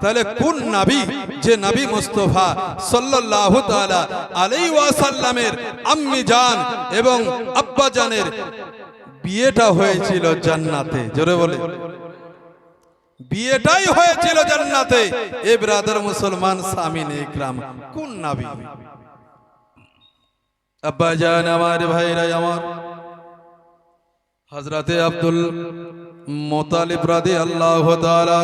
তাহলে কোন নবী যে নবী মুস্তাফা সাল্লাল্লাহু তাআলা আলাইহি ওয়াসাল্লামের আম্মি জান এবং আব্বা জানের বিয়েটা হয়েছিল জান্নাতে। জোরে বলে, বিয়েটাই হয়েছিল জান্নাতে। এ ব্রাদার মুসলমান সামিন ইকরাম, কোন নবী? আব্বা জান আমার, ভাইরা আমার, হযরতে আব্দুল মুত্তালিব রাদিয়াল্লাহু তাআলা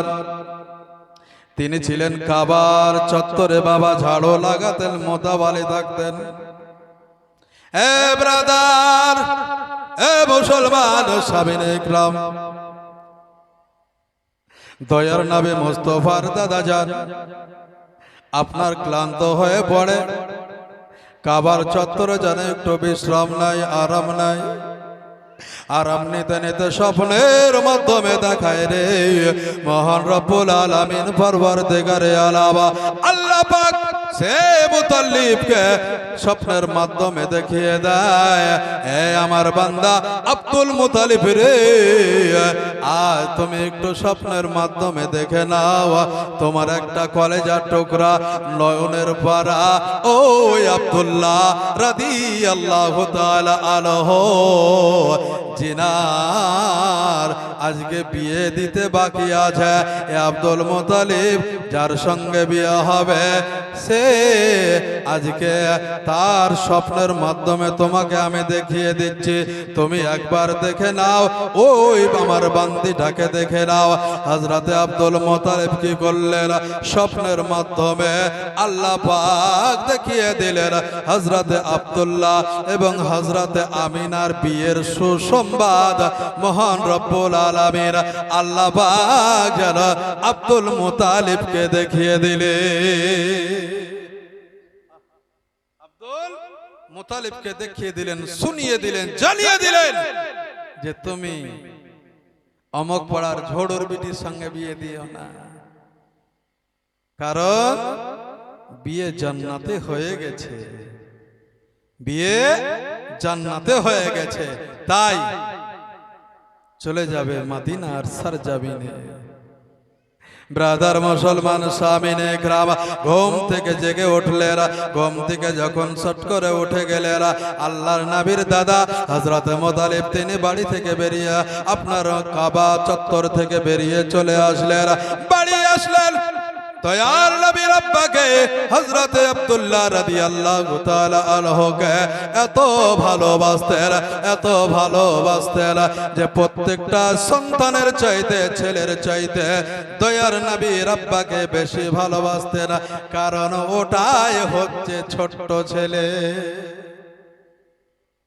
তিনি ছিলেন কাবার চত্বরে বাবা ঝাড়ু লাগাতেন, মোতাবালি থাকতেন। এ ব্রাদার, এ মুসলমান সামিন ইকরাম, দয়ার নবী মুস্তাফার দাদা যান আপনার ক্লান্ত হয়ে পড়ে, কাবার চত্বরে যেন একটু বিশ্রাম নাই, আরাম নাই। আরাম নিতে নিতে স্বপ্নের মাধ্যমে দেখায় রে মহান রব্বুল আলামিন পরওয়ারদিগারে আলাম আল্লাহ পাক সে মুতাল্লিবকে স্বপ্নের মাধ্যমে দেখিয়ে দেয়, এ আমার বান্দা আব্দুল মুতালিব রে, আজ তুমি একটু স্বপ্নের মাধ্যমে দেখে নাও, তোমার একটা কলেজার টুকরা নয়নের পারা ওই আব্দুল্লাহ রাদিয়াল্লাহু তাআলা আনহু জিনার আজকে বিয়ে দিতে বাকি আছে। এ আব্দুল মুতালিব যার সঙ্গে বিয়ে হবে সে আজকে তার স্বপ্নের মাধ্যমে তোমাকে আমি দেখিয়ে দিচ্ছি, তুমি একবার দেখে নাও, ওই আমার বান্দিটাকে দেখে নাও। হযরতে আব্দুল মুতালিব কি করলেন? স্বপ্নের মাধ্যমে আল্লাহ পাক দেখিয়ে দিলেন হযরতে আব্দুল্লাহ এবং হযরতে আমিনার বিয়ের সুসংবাদ। মহান রব্বুল আলামিন আল্লাহ পাক যেন আব্দুল মুতালিবকে দেখিয়ে দিলে, আব্দুল মুতালিবকে দেখিয়ে দিলেন, শুনিয়ে দিলেন, জানিয়ে দিলেন যে তুমি অমক পাড়ার ঝোড়র বিটির সঙ্গে বিয়ে দিও না, কারণ বিয়ে জান্নাতে হয়ে গেছে, বিয়ে জান্নাতে হয়ে গেছে, তাই চলে যাবে মদিনার সরজমিনে। ব্রাদার মুসলমান সামিনে গ্রাম ঘুম থেকে জেগে উঠলেন, ঘুম থেকে যখন ছট করে উঠে গেলেন, আল্লাহর নবীর দাদা হযরত মুতালিব তিনি বাড়ি থেকে বেরিয়ে আপনার কাবা চত্বর থেকে বেরিয়ে চলে আসলেন। বাড়ি আসলেন দয়ার নবীর আব্বাকে হযরতে আব্দুল্লাহ রাদিয়াল্লাহু তাআলা আনহুকে এত ভালোবাসতেন, এত ভালোবাসতেন যে প্রত্যেকটা সন্তানের চাইতে, ছেলের চাইতে দয়ার নবীর আব্বাকে বেশি ভালোবাসতেন, কারণ ওটাই হচ্ছে ছোট্ট ছেলে।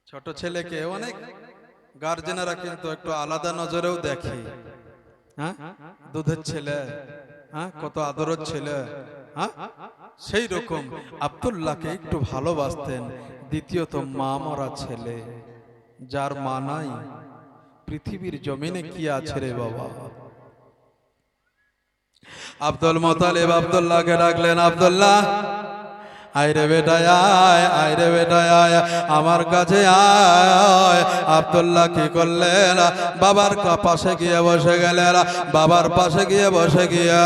ছোট ছেলেকে অনেক গার্জেনেরা কিন্তু একটু আলাদা নজরেও দেখে। হ্যাঁ, দুধের ছেলে, হ্যাঁ, কত আদরের ছেলে, হ্যাঁ, সেই রকম আব্দুল্লাহকে একটু ভালোবাসতেন। দ্বিতীয়ত মা মরা ছেলে, যার মা নাই, পৃথিবীর জমিনে কি আছে রে বাবা। আব্দুল মুতালিব আব্দুল্লাহকে ডাকলেন, আব্দুল্লাহ আইরে বেটা আয়, আইরে বেটা আয়, আমার কাছে আয়। আব্দুল্লাহ কি করলেন? বাবার পাশে গিয়ে বসে গেলেন। বাবার পাশে গিয়ে বসে গিয়ে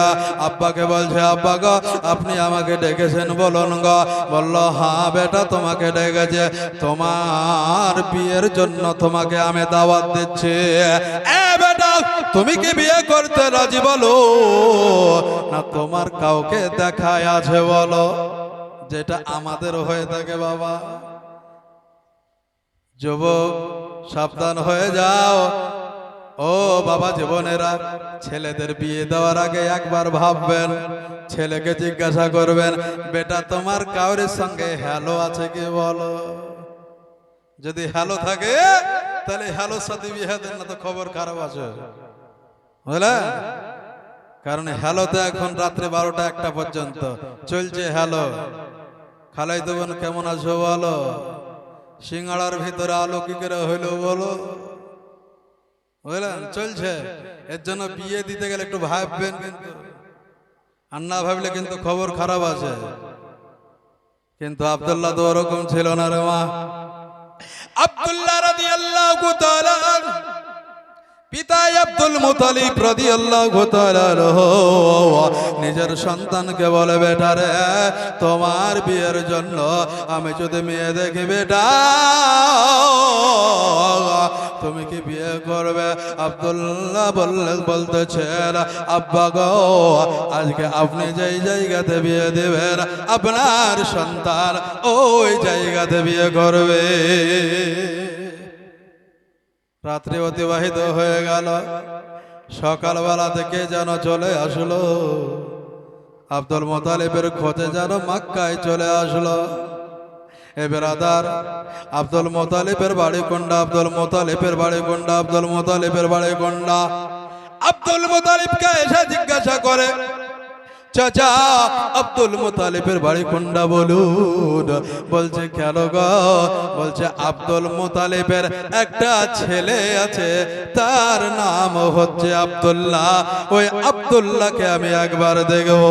আব্বাকে বলছে, আব্বা গো আপনি আমাকে ডেকেছেন বলুন গো। বলল, হ্যাঁ বেটা তোমাকে ডেকেছে, তোমার বিয়ের জন্য তোমাকে আমি দাওয়াত দিচ্ছি। এ বেটা তুমি কি বিয়ে করতে রাজি বলো না তোমার কাউকে দেখায় আছে বলো? যেটা আমাদের হয়ে থাকে বাবা। যুবক সাবধান হয়ে যাও। ও বাবা জীবনেরা, ছেলেদের বিয়ে দেওয়ার আগে একবার ভাববেন, ছেলেকে জিজ্ঞাসা করবেন, বেটা তোমার কাউরের সঙ্গে হ্যালো আছে কি বলো। যদি হ্যালো থাকে তাহলে হ্যালোর সাথে বিয়ে দেন, না তো খবর খারাপ আছে, বুঝলে? কারণ হ্যালোতে এখন রাত্রে 12টা-1টা পর্যন্ত চলছে হ্যালো। খালাই তো বোন কেমন আছো বলো, সিঙ্গাড়ার ভিতরে আলো কি করে হইলো বলো, বুঝলেন? চলছে। এর জন্য বিয়ে দিতে গেলে একটু ভাববেন, কিন্তু আর না ভাবলে কিন্তু খবর খারাপ আছে। কিন্তু আব্দুল্লাহ তো ওরকম ছিল না রে মা। আব্দুল্লাহ রাদিয়াল্লাহু তাআলা পিতা আব্দুল মুতালিব রাদিয়াল্লাহু তাআলা আনহু নিজের সন্তানকে বলে, বেটা রে, তোমার বিয়ের জন্য আমি যদি মেয়ে দেখি বেটা, তুমি কি বিয়ে করবে? আব্দুল্লাহ বলতেছেন, আব্বা গো, আজকে আপনি যেই জায়গাতে বিয়ে দিবেন আপনার সন্তান ওই জায়গাতে বিয়ে করবে। রাত্রি অতিবাহিত হয়ে গেল, সকালবেলা থেকে যেন চলে আসলো আব্দুল মুতালিবের খোঁজে, যেন মক্কায় চলে আসলো। এ বেরাদার, আব্দুল মুতালিবের বাড়ি কোনটা? আব্দুল মুতালিবের বাড়ি কোনটা? আব্দুল মুতালিবের বাড়ি কোনটা? আব্দুল মুতালিবকে এসে জিজ্ঞাসা করে, চাচা আব্দুল মুতালিবের বাড়ি কোনটা বলুন। বলছে কেন গো? বলছে আব্দুল মুতালিবের একটা ছেলে আছে, তার নাম হচ্ছে আব্দুল্লাহ, ওই আব্দুল্লাহকে আমি একবার দেখব।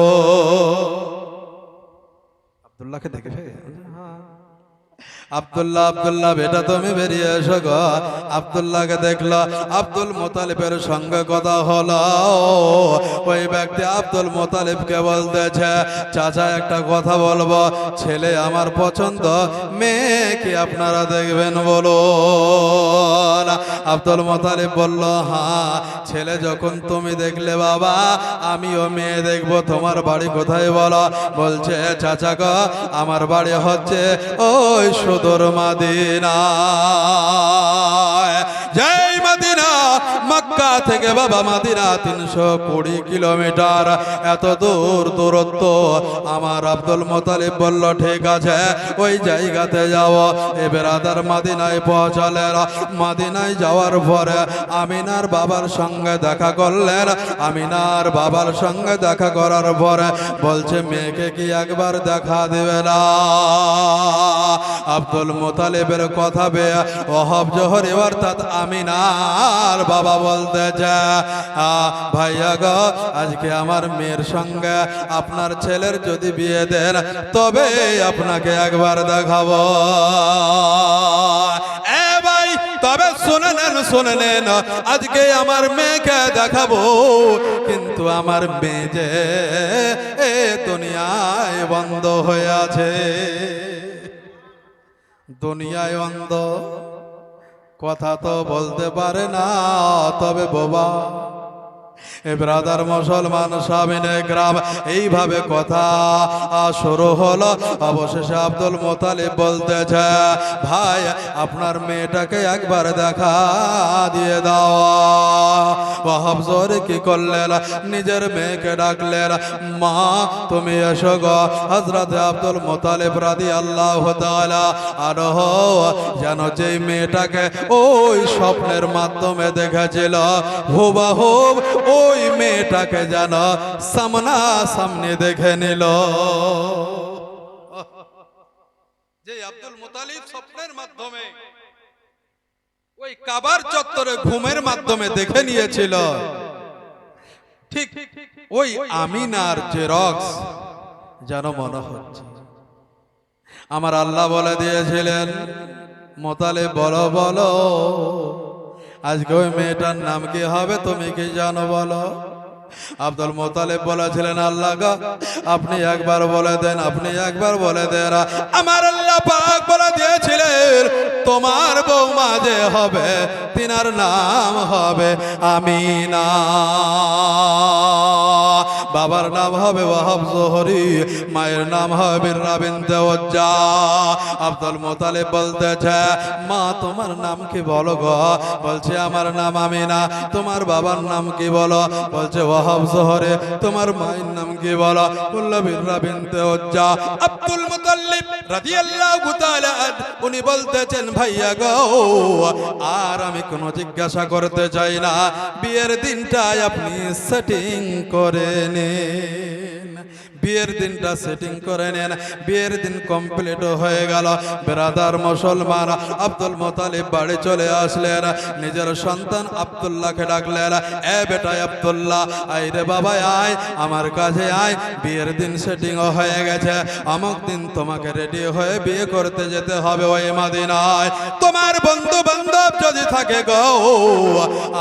আব্দুল্লাহকে দেখবে? আব্দুল্লাহ, আব্দুল্লাহ বেটা তুমি বেরিয়ে এসো গো। আব্দুল্লাহকে দেখলো, আব্দুল মুতালিবের সঙ্গে কথা হলো। ওই ব্যক্তি আব্দুল মুতালিবকে বলতেছে, চাচা একটা কথা বলবো, ছেলে আমার পছন্দ, মেয়ে কি আপনারা দেখবেন বলুন। আব্দুল মুতালিব বলল, হ্যাঁ, ছেলে যখন তুমি দেখলে বাবা, আমিও মেয়ে দেখবো। তোমার বাড়ি কোথায় বলো? বলছে চাচা গো, আমার বাড়ি হচ্ছে ওই সুদূর মদিনা। যেই মদিনা মক্কা থেকে বাবা মদিনা 320 কিলোমিটার, এত দূর দূরত্ব। আমার আব্দুল মুতালিব বলল, ঠিক আছে, ওই জায়গাতে যাও। এবার আদার মদিনায় পৌঁছালেন। মদিনায় যাওয়ার পরে আমিনার বাবার সঙ্গে দেখা করলেন। আমিনার বাবার সঙ্গে দেখা করার পরে বলছে, মেয়েকে কি একবার দেখা দেবে না? আব্দুল মুতালিবের কথা পেয়ে ওহব জোহরি অর্থাৎ আমিনার বাবা বলতেছে, ভাইয়া গো, আজকে আমার মেয়ের সঙ্গে আপনার ছেলের যদি বিয়ে দেন তবে আপনাকে একবার দেখাবো। তবে শুনে নেন, আজকে আমার মেয়েকে দেখাবো, কিন্তু আমার মেয়ে যে দুনিয়ায় বন্ধ হয়ে আছে। দুনিয়ায় অন্ধ, কথা তো বলতে পারে না, তবে বাবা এ ব্রাদার মুসলমান সামিনে গ্রাম এইভাবে কথা শুরু হলো। অবশেষে আব্দুল মুতালিব বলতেছে, ভাই আপনার মেয়েটাকে একবার দেখা দিয়ে দাও। ওয়াহাব জোহরি কি করলেন? নিজের মেয়েকে ডাকলেন, মা তুমি এসো গো। হযরত আব্দুল মুতালিব রাদিয়াল্লাহু তাআলা আনহু যেন যেই মেয়েটাকে ওই স্বপ্নের মাধ্যমে দেখেছিল, হুবহুব ওই মেয়েটাকে যেন সামনা সামনে দেখে নিল। যে আব্দুল মুতালিব স্বপ্নের মাধ্যমে ওই কাবার চত্বরে ঘুমের মাধ্যমে দেখে নিয়েছিল, ঠিক ওই আমিনার জেরক্স যেন মনে হচ্ছে। আমার আল্লাহ বলে দিয়েছিলেন, মুতালিব বলো বলো, আজকে ওই মেয়েটার নাম কি হবে তুমি কি জানো বলো? আব্দুল মুতালিব বলেছিলেন, আল্লাহ গো, আপনি একবার বলে দেন, আপনি একবার বলে দেন। আমার আল্লাহ পাক বলে দিয়েছিলেন, তোমার বৌমা যে হবে তিনার নাম হবে আমিনা, বাবার নাম হবে ওয়াহাব জোহরি, মায়ের নাম হবে বিররা বিনতে উজ্জা। আব্দুল মুতালিব বলতেছে, মা তোমার নাম কি বলো গো? বলছে আমার নাম আমিনা। তোমার বাবার নাম কি বলো? বলছে ওয়াহাব জোহরি। তোমার মায়ের নাম কি বলো? বলল বিররা বিনতে উজ্জা। আব্দুল মুতালিব রাদিয়াল্লাহু তাআলা উনি বলতেছেন, ভাইয়া গো, আর আমি কোনো জিজ্ঞাসা করতে চাই না, বিয়ের দিনটাই আপনি সেটিং করে নিন। বিয়ের দিনটা সেটিং করে নেন। বিয়ের দিন কমপ্লিট হয়ে গেল। ব্রাদার মুসলমান আব্দুল মুতালিব বাড়ি চলে আসলেন। নিজের সন্তান আব্দুল্লাহকে ডাকলেন, এ বেটা আব্দুল্লাহ, আয় রে বাবা আয়, আমার কাছে আয়, বিয়ের দিন সেটিং হয়ে গেছে, অমুক দিন তোমাকে রেডি হয়ে বিয়ে করতে যেতে হবে ওই মদিনায়। তোমার বন্ধু বান্ধব যদি থাকে গো,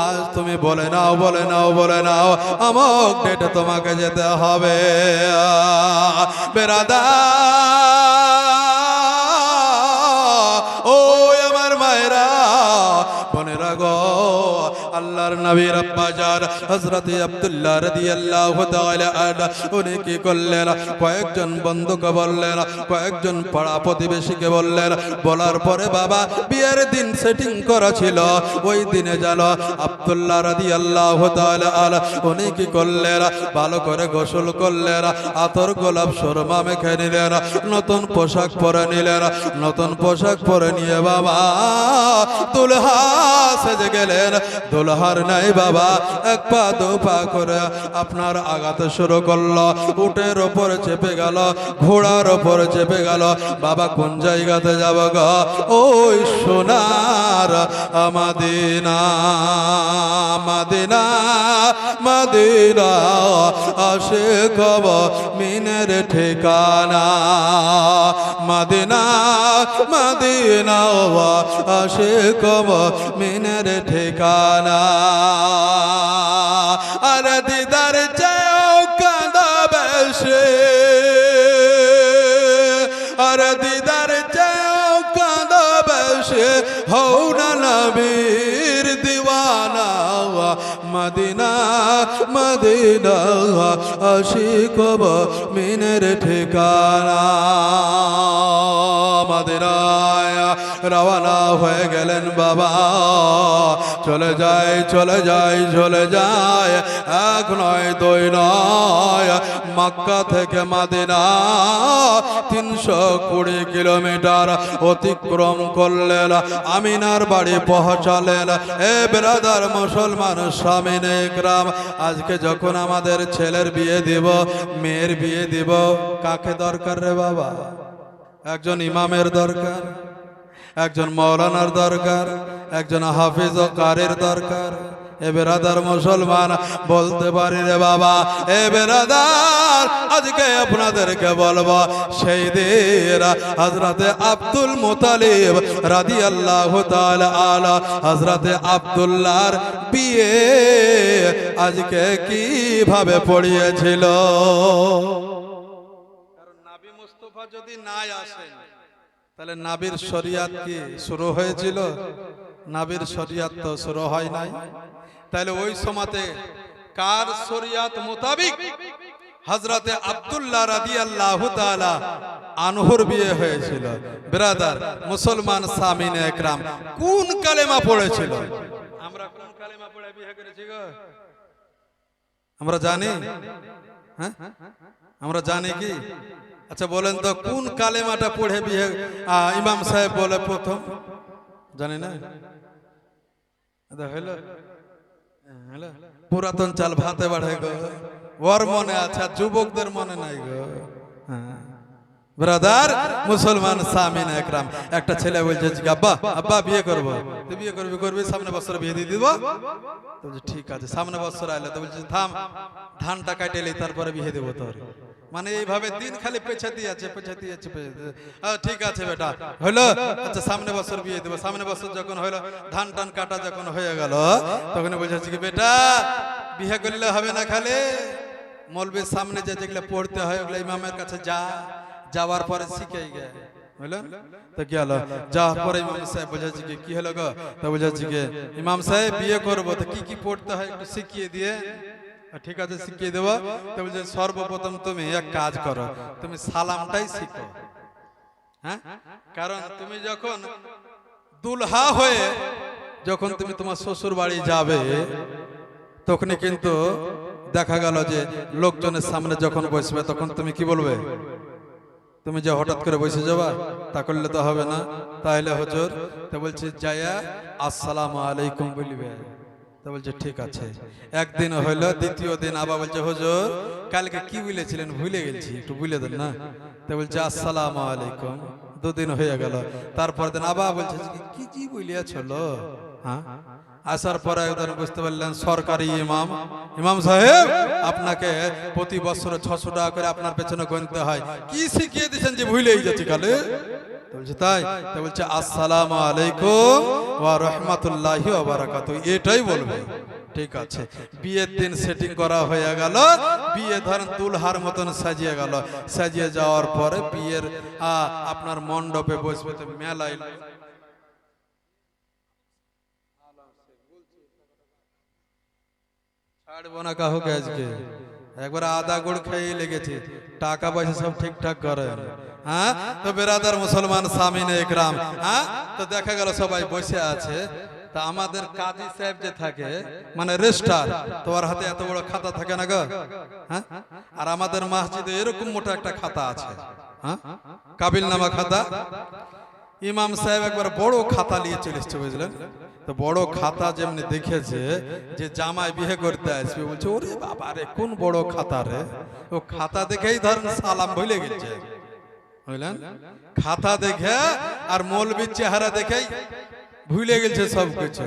আজ তুমি বলে নাও, বলে নাও, বলে নাও, অমুক ডেটে তোমাকে যেতে হবে। বেরাদা ও আমার মায়েরা, বোনেরা গো, আল্লাহর নবীর আব্বাজান হযরত আব্দুল্লাহ রাদিয়াল্লাহু তাআলা আনহু উনি কি করলেন, কয়েকজন বন্ধুকে বললেন, কয়েকজন পাড়া প্রতিবেশীকে বললেন, বলার পরে বাবা বিয়ের দিন সেটিং করা ছিল, ওই দিনে জানো আব্দুল্লাহ রাদিয়াল্লাহু তাআলা আনহু উনি কি করলেন, ভালো করে গোসল করলেন, আতর গোলাপ সুরমা মেখে নিলেন, নতুন পোশাক পরে নিলেন, নতুন পোশাক পরে নিয়ে বাবা দুলহা সেজে গেলেন। দুলহার নাই বাবা এক পা দু পা করে আপনার আগাতে শুরু করলো, উটের ওপর চেপে গেল, ঘোড়ার ওপর চেপে গেল। বাবা কোন জায়গাতে যাব গো? ওই সোনার মদিনা, মদিনা, মদিনা, আশিক মিনের ঠিকানা, মদিনা, মদিনা, আশিক মিনের ঠিকানা। আর দিদার চাও কাঁদা বেশে, আর দিদার চাও কাঁদা বেশে, হও না নবীর দিওয়ানা, মদিনা, মদিনা, আশিক মিনের ঠিকানা। মদিনায় রওনা হয়ে গেলেন বাবা। চলে যায়, চলে যায়, চলে যায়, এক নয় দুই নয়, মক্কা থেকে মদিনা 320 কিলোমিটার অতিক্রম করলেন, আমিনার বাড়ি পৌঁছালেন। এ ব্রাদার মুসলমান সামিনে ইকরাম, আজকে যখন আমাদের ছেলের বিয়ে দিব, মেয়ের বিয়ে দিব, কাকে দরকার রে বাবা? একজন ইমামের দরকার, একজন মৌলানার দরকার, একজন হাফিজ ও কারির দরকার। এ বেরাদার মুসলমান বলতে পারি রে বাবা, এ বেরাদার আজকে আপনাদেরকে বলবো, সেই দিন হযরতে আব্দুল মুতালিব রাদিয়াল্লাহু তাআলা আনহু হযরতে আব্দুল্লাহর বিয়ে আজকে কিভাবে পড়িয়েছিল। কারণ নবী মুস্তাফা যদি না আসেন তাহলে নাবির শরিয়াত কি শুরু হয়েছিল? নাবির শরিয়াত তো শুরু হয় নাই। তাহলে ওই সময়তে কার শরিয়াত মোতাবিক হযরতে আব্দুল্লাহ রাদিয়াল্লাহু তাআলা আনহুর বিয়ে হয়েছিল? ব্রাদার মুসলমান সামিনে একরাম, কোন কালেমা পড়েছিল? আমরা কোন কালেমা পড়ে বিয়ে করেছি গো? আমরা জানি? হ্যাঁ, আমরা জানি কি? আচ্ছা বলেন তো, কোন কালেমাটা পড়ে বিয়ে ইমাম সাহেব বলে প্রথম? জানি না? হলো পুরাতন চাল ভাতে বাড়ে গো, ওর মনে আছে, যুবকদের মনে নাই গো। ব্রাদার মুসলমান সামিন একরাম, একটা ছেলে বলছে আব্বা, আব্বা বিয়ে করবো। তুই বিয়ে করবি? করবি, সামনে বছর বিয়ে দিয়ে দিব। তো বলছে ঠিক আছে, সামনে বছর আইলে তো বলছে থাম, ধানটা কাটেলি তারপরে বিয়ে দেবো তোর। মানে এইভাবে দিন খালি পেছা দিয়েছে, পেছা দিয়েছে, ঠিক আছে বেটা হলো, আচ্ছা সামনে বছর বিয়ে দেবো। সামনে বছর যখন হলো, ধান টান কাটা যখন হয়ে গেল, তখন বলছে কি বেটা বিয়ে করলে হবে না, খালি মৌলবীর সামনে যে যেগুলো পড়তে হয় ওগুলো ইমামের কাছে যা, যাওয়ার পরে শিখে গে বুঝলেন তো কি হলো। যাওয়ার পরে ইমাম সাহেব বুঝাচ্ছি কি হলো গো? তো বুঝাচ্ছি কি ইমাম সাহেব বিয়ে করবো, তো কি কি পড়তে হয় একটু শিখিয়ে দিয়ে। ঠিক আছে শিখিয়ে দেবো। তো বলছে সর্বপ্রথম তুমি এক কাজ করো, তুমি সালামটাই শিখো। হ্যাঁ, কারণ তুমি যখন দুলহা হয়ে যখন তুমি তোমার শ্বশুর বাড়ি যাবে, তখনই কিন্তু দেখা গেল যে লোকজনের সামনে যখন বসবে, তখন তুমি কি বলবে? তুমি যে হঠাৎ করে বসে যাবা তা করলে তো হবে না। তাহলে হুজুর তো বলছি যাইয়া আসসালামু আলাইকুম বলবে। তো বলছে ঠিক আছে। একদিন হইলো, দ্বিতীয় দিন আবার বলছে হুজুর কালকে কি বলেছিলেন ভুলে গেছি, একটু বলে দেন না। তো বলছে আসসালামু আলাইকুম। দুদিন হয়ে গেল। তারপর দিন আবার বলছে কি কি বলিয়াছিল। হ্যাঁ, আসার পরে একদিন বুঝতে পারলেন সরকারি ইমাম, ইমাম সাহেব আপনাকে প্রতি বছর 600 টাকা করে আপনার পেছনে গুনতে হয়, কি শিখিয়ে দিয়েছেন যে ভুলেই যাচ্ছি কালে। তো বলছে তাই? তো বলছে আসসালামু আলাইকুম ওয়া রাহমাতুল্লাহি ওয়া বারাকাতুহু, এটাই বলবে। ঠিক আছে। বিয়ের দিন সেটিং করা হয়ে গেল, বিয়ে ধরেন দুলহার মতন সাজিয়ে গেল। সাজিয়ে যাওয়ার পরে বিয়ের আপনার মণ্ডপে বসবে, তো মেলায় ছাড়বো না কাউকে আজকে, একবার আদা গুড় খেয়ে লেগেছে, টাকা পয়সা সব ঠিকঠাক করেন। হ্যাঁ, তো বেরাদার মুসলমান সামিনে একরাম, হ্যাঁ, তো দেখা গেল সবাই বসে আছে। তা আমাদের কাজী সাহেব যে থাকে মানে রেজিস্ট্রার, তোমার হাতে এত বড় খাতা থাকে না গো। হ্যাঁ, আর আমাদের মসজিদে এরকম মোটা একটা খাতা আছে, হ্যাঁ, কাবিল নামা খাতা। ইমাম সাহেব একবার বড় খাতা নিয়ে চলে এসছে, বুঝলেন। তো বড় খাতা যেমনি দেখেছে যে জামাই বিয়ে করতে আসবে, বলছে ওরে বাবা রে কোন বড় খাতা রে। ও খাতা দেখেই ধরেন সালাম ভুলে গেছে, বুঝলেন। খাতা দেখে আর মৌলবীর চেহারা দেখেই ভুলে গেছে সব কিছু।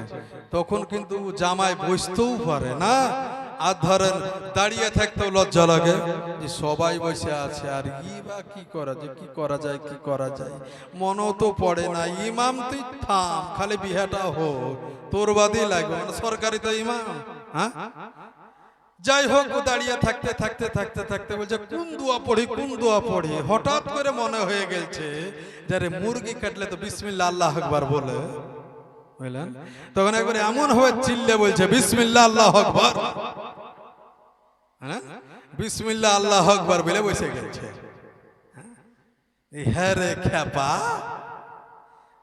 তখন কিন্তু জামাই বুঝতেও পারে না, আর ধরেন দাঁড়িয়ে থাকতেও লজ্জা লাগে যে সবাই বসে আছে আর কি করা যায়, কি করা যায়, কি করা যায়, মনও তো পড়ে না। ইমাম তুই থাম, খালি বিহাটা হোক, তোর বাদই লাগবে, মানে সরকারি তো ইমাম। হ্যাঁ, যাই হোক, ও দাঁড়িয়ে থাকতে থাকতে থাকতে থাকতে বলছে কোন দোয়া পড়ি, কোন দোয়া পড়ি। হঠাৎ করে মনে হয়ে গেছে যারে মুরগি কাটলে তো বিসমিল্লাহ আল্লাহু আকবার বলে, বুঝলেন। তখন একবার এমন হয়ে চিল্লে বলছে বিসমিল্লাহ আল্লাহু আকবার, হ্যাঁ, বিসমিল্লাহ আল্লাহু আকবার বলে বসে গেছে। হ্যাঁ রে খ্যাপা,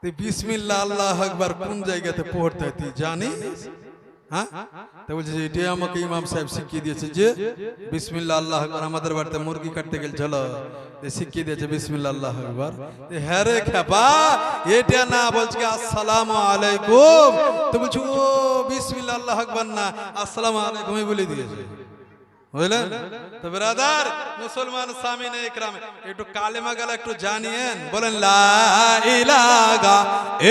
তুই বিসমিল্লাহ আল্লাহু আকবার কোন জায়গাতে পড়তে তুই জানিস? হ্যাঁ, তো বলছে যে এটাই আমাকে ইমাম সাহেব শিখিয়ে দিয়েছে যে বিসমিল্লাহ আল্লাহু আকবার। আমাদের বাড়িতে মুরগি কাটতে গেছিল, শিখিয়ে দিয়েছে বিসমিল্লাহ আল্লাহু আকবার। হ্যাঁ রে খ্যাপা, এটা না, বলছে আসসালামু আলাইকুম। তো বলছে ও বিসমিল্লাহ আল্লাহু আকবার না, আসসালামু আলাইকুমই বলে দিয়েছে, বুঝলেন। তো ব্রাদার মুসলমান সামিনে ইকরাম, একটু কালেমা গালা একটু জানিয়েন, বলেন লা ইলাহা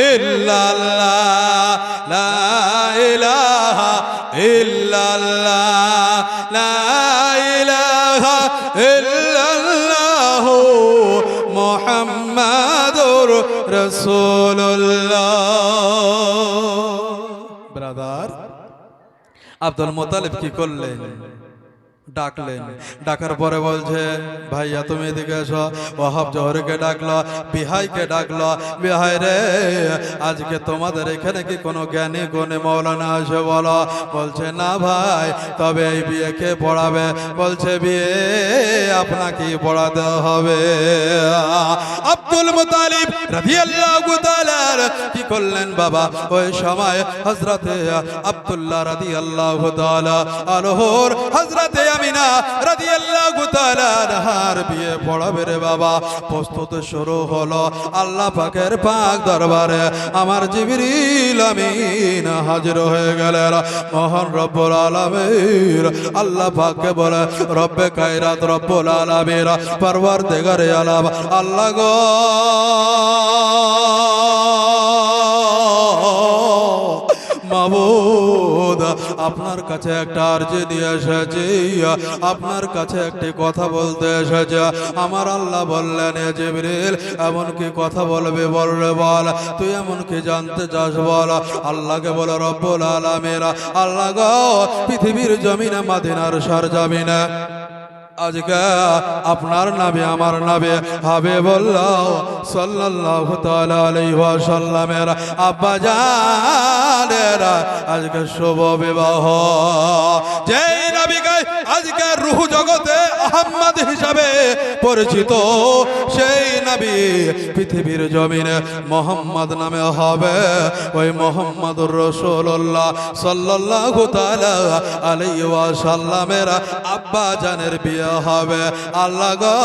ইল্লাল্লাহ, লা ইলাহা ইল্লাল্লাহ, লা ইলাহা ইল্লাল্লাহ মুহাম্মাদুর রাসূলুল্লাহ। ব্রাদার আব্দুল মুত্তালিব কি করলেন? ডাকলেন। ডাকার পরে বলছে ভাইয়া তুমি এদিকে এসো। ওয়াহাব জোহরকে ডাকলো, বিহাইকে ডাকলো, বিহাই রে আজকে তোমাদের এখানে কি কোনো জ্ঞানী গুণী মৌলানা আছে বলো? বলছে না ভাই, তবে এই বিয়ে কে পড়াবে? বলছে বিয়ে আপনাকে পড়াতে হবে। আব্দুল মুত্তালিব রাদিয়াল্লাহু তাআলা কি করলেন বাবা? ওই সময় হযরতে আব্দুল্লাহ রাদিয়াল্লাহু তাআলা আনহুর হযরতে আমিনা রাদিয়াল্লাহু তাআলা আনহার বিয়ে পড়াবে রে বাবা। প্রস্তুত শুরু হলো। আল্লাহ পাকের পাক দরবারে আমার জিবরিল আমিন হাজির হয়ে গেলেন। মহান রব্বুল আলামিন আল্লাহ পাককে বলে রব্বে কায়নাত রব্বুল আলামিন পরওয়ারদিগারে আলাম আল্লাহ গো মাবুদ, আপনার কাছে একটা আরজি দিয়ে এসেছি, আপনার কাছে একটি কথা বলতে এসেছে। আমার আল্লাহ বললেন এ জিবরিল এমন কি কথা বলবে? বল রে বল, তুই এমন কি জানতে চাস বল। আল্লাহকে বলে রব্বুল আলামিন আল্লাহ গো পৃথিবীর জমিনে মদিনার সরজমিনে আজকে আপনার নবী আমার নবী হাবিবুল্লাহ সাল্লাল্লাহু তাআলা আলাইহি ওয়াসাল্লামের আব্বা জানের আজকে শুভ বিবাহ। যেই নবীকে আজকে রূহ জগতে আহমদ হিসাবে পরিচিত, সেই নবী পৃথিবীর জমিনে মোহাম্মদ নামে হবে। ওই মোহাম্মদুর রাসূলুল্লাহ সাল্লাল্লাহু তাআলা আলাইহি ওয়াসাল্লামের আব্বা জানের বিয়ে হবে। আল্লাহ গো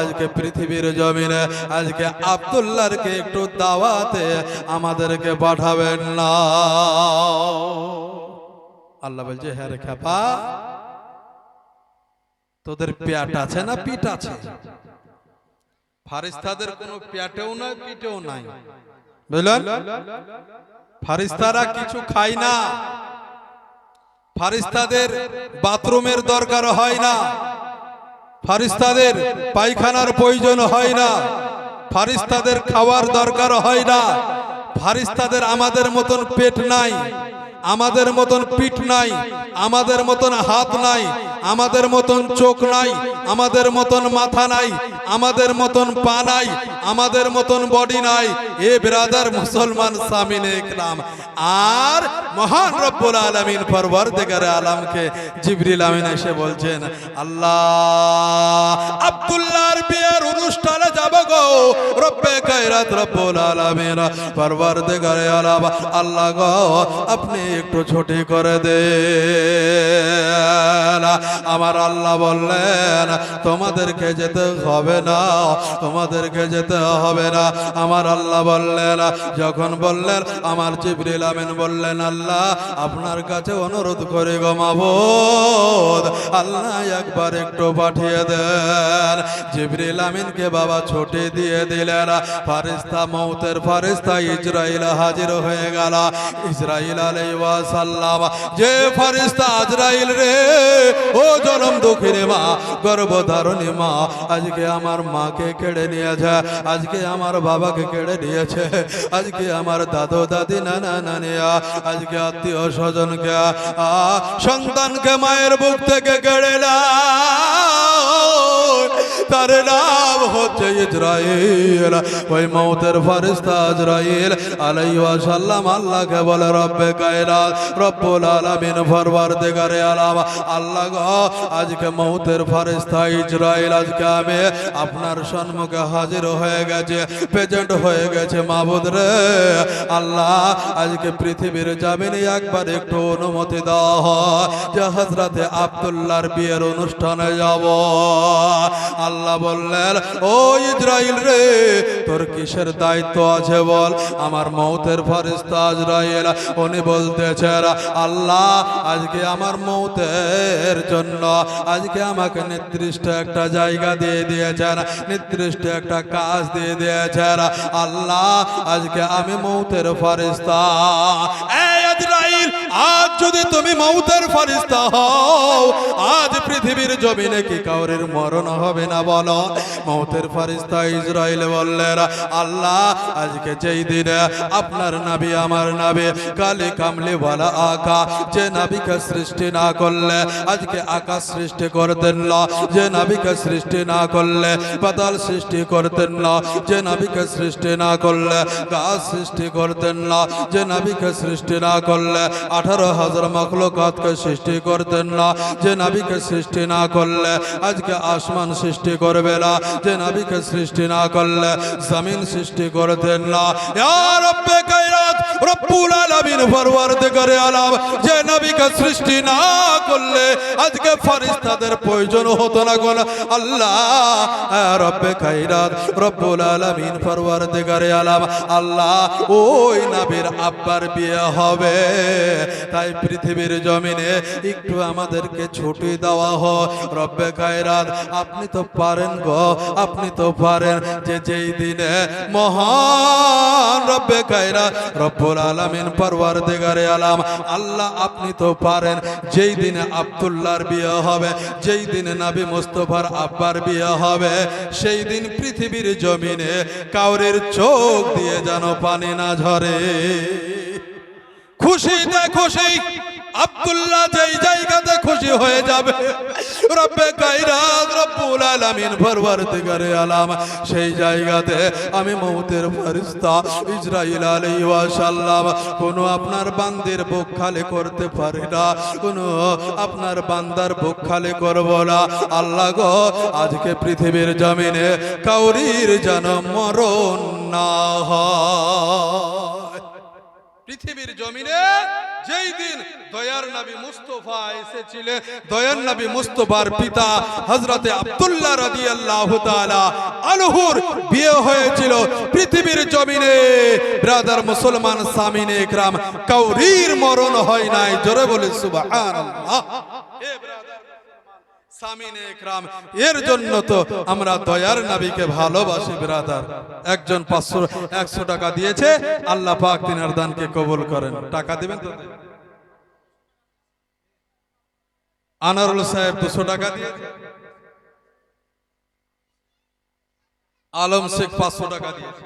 আজকে পৃথিবীর জমিনে আজকে আব্দুল্লাহকে একটু দাওয়াতে আমাদেরকে পাঠাবেন না। আল্লাহ বলছে, হ্যাঁ রে খেপা, তোদের পেট আছে না পিঠ আছে? ফারিস্তাদের কোনো পেটেও নয় পিঠেও নাই, বুঝলেন? ফারিস্তারা কিছু খায় না, ফারিস্তাদের বাথরুমের দরকার হয় না, ফারিস্তাদের পায়খানার প্রয়োজন হয় না, ফারিস্তাদের খাওয়ার দরকার হয় না। ফারিস্তাদের আমাদের মতন পেট নাই, আমাদের মতন পিঠ নাই, আমাদের মতন হাত নাই, আমাদের মতন চোখ নাই, আমাদের মতন মাথা নাই, আমাদের মতন পা নাই, আমাদের মতন বডি নাই। এ ব্রাদার মুসলমান সামিনে ইকরাম, আর মহান রব্বুল আলামিন পরওয়ারদিগারে আলমকে জিবরিল আমিন এসে বলছেন, আল্লাহ আব্দুল্লাহর বিয়ের অনুষ্ঠানে যাব গো, রব্বে কায়রাত রব্বুল আলামিন পরওয়ারদিগারে আলম, আল্লাহ গো আপনি একটু ছুটি করে দেন। আমার আল্লাহ বললেন, তোমাদেরকে যেতে হবে না, তোমাদেরকে যেতে হবে না। আমার আল্লাহ বললেন, যখন বললেন আমার জিবরিল আমিন বললেন, আল্লাহ আপনার কাছে অনুরোধ করি গো মাবুদ, আল্লাহ একবার একটু পাঠিয়ে দেন। জিবরিল আমিনকে বাবা ছুটি দিয়ে দিলেন। ফারিস্তা, মউতের ফারিস্তা ইসরাইল হাজির হয়ে গেল। ইসরাইল আলাইহিস সালাম, যে ফারিস্তা আজরাইল রে, ও জনম দুঃখিনী মা, গর্ভধারণী মা, আজকে আমার মাকে কেড়ে নিয়েছে, আজকে আমার বাবাকে কেড়ে নিয়েছে, আজকে আমার দাদু দাদি নানা নানিয়া, আজকে আত্মীয় স্বজনকে, সন্তানকে মায়ের বুক থেকে কেড়ে না, তার নাম হচ্ছে ইসরাইল। ওই মউতের ফারিস্তা আজরাইল আলাইহিস সালাম আল্লাহকে বলে, রব্বে কায়নাত রব্বুল আলামিন পরওয়ারদিগারে আলম, আল্লাহ গো আজকে মউতের ফারিস্তা ইসরাইল, আজকে আমি আপনার সম্মুখে হাজির হয়ে গেছে, প্রেজেন্ট হয়ে গেছে মাবুদ রে। আল্লাহ আজকে পৃথিবীর জমিনে একবার একটু অনুমতি দাও যে হযরতে আব্দুল্লাহর বিয়ের অনুষ্ঠানে যাব। আল্লাহ বললেন, ও ইসরাইল রে, তোর কিসের দায়িত্ব আছে বল? আমার মউতের ফারিস্তা আজরাইল উনি বলতেছেন, আল্লাহ আজকে আমার মউতের জন্য আজকে আমাকে নির্দিষ্ট একটা জায়গা দিয়ে দিয়েছেন, নির্দিষ্ট একটা কাজ দিয়ে দিয়েছেন। আল্লাহ আজকে আমি মউতের ফারিস্তা। এই আজরাইল, আজ যদি তুমি মউতের ফারিস্তা হও, আজ পৃথিবীর জমিনে কি কাউরের মরণ হবে না বলো? মউতের ফারিস্তা ইসরাইল বললেন, আল্লাহ আজকে যেই দিনে আপনার নবী আমার নবী কালি কামলি ওয়ালা আকা, যে নবীকে সৃষ্টি না করলে আজকে আকাশ সৃষ্টি করতেন না, যে নবীকে সৃষ্টি না করলে পাতাল সৃষ্টি করতেন না, যে নবীকে সৃষ্টি না করলে গাছ সৃষ্টি করতেন না, যে নবীকে সৃষ্টি না করলে 18,000 মখলুকাতকে সৃষ্টি করতেন না, যে নবীকে সৃষ্টি না করলে আজকে আসমান সৃষ্টি করবে না, যে নবীকে সৃষ্টি না করলে জমিন সৃষ্টি করতেন না। ইয়া রব্বে কায়নাত রব্বুল আলামিন পরওয়ারদিগারে আলম, যে নবীকে সৃষ্টি না করলে আজকে ফেরেশতাদের প্রয়োজন হতো না কোন। আল্লাহ রব্বে কায়নাত রব্বুল আলামিন পরওয়ারদিগারে আলম, আল্লাহ ওই নবীর আব্বার বিয়ে হবে, তাই পৃথিবীর জমিনে একটু আমাদেরকে ছুটি দেওয়া হোক। রব্বে কায়নাত আপনি তো পারেন গো, আপনি তো পারেন যে যেই দিনে মহান রব্বে কায়নাত রব্বুল আলামিন পরওয়ারদিগারে আলম, আল্লাহ আপনি তো পারেন যেই দিনে আব্দুল্লাহর বিয়ে হবে, যেই দিনে নবী মুস্তাফার আব্বার বিয়ে হবে, সেই দিন পৃথিবীর জমিনে কাউরের চোখ দিয়ে যেন পানি না ঝরে। খুশিতে খুশি আব্দুল্লাহ যেই জায়গাতে খুশি হয়ে যাবে, রব্বে কায়নাত রব্বুল আলামিন পরওয়ারদিগারে আলম সেই জায়গাতে আমি মউতের ফেরেশতা ইসরাইল আলাইহিস সালাম কোনো আপনার বান্দির বুক খালি করতে পারে না, কোনো আপনার বান্দার বুক খালি করব না। আল্লাহ গো আজকে পৃথিবীর জমিনে কাউরির যেন মরণ না হয়, পৃথিবীর জমিনে যেই দিন দয়ার নবী মুস্তাফা এসেছিলেন, দয়ার নবী মুস্তাফার পিতা হযরতে আব্দুল্লাহ রাদিয়াল্লাহু তাআলা আনহুর বিয়ে হয়েছিল পৃথিবীর জমিনে। ব্রাদার মুসলমান সামিনে ইকরাম, কাউরির মরণ হয় নাই, জোরে বলে সুবহানাল্লাহ। এ ব্রাদার সামিনে ইকরাম, এর জন্য তো আমরা দয়ার নবীকে ভালোবাসি ব্রাদার। একজন 100 টাকা দিয়েছে, আল্লাহ পাক তিনার দানকে কবুল করেন। টাকা দিবেন তো? আনারুল সাহেব 200 টাকা দিয়েছে, আলম শেখ 500 টাকা দিয়েছে,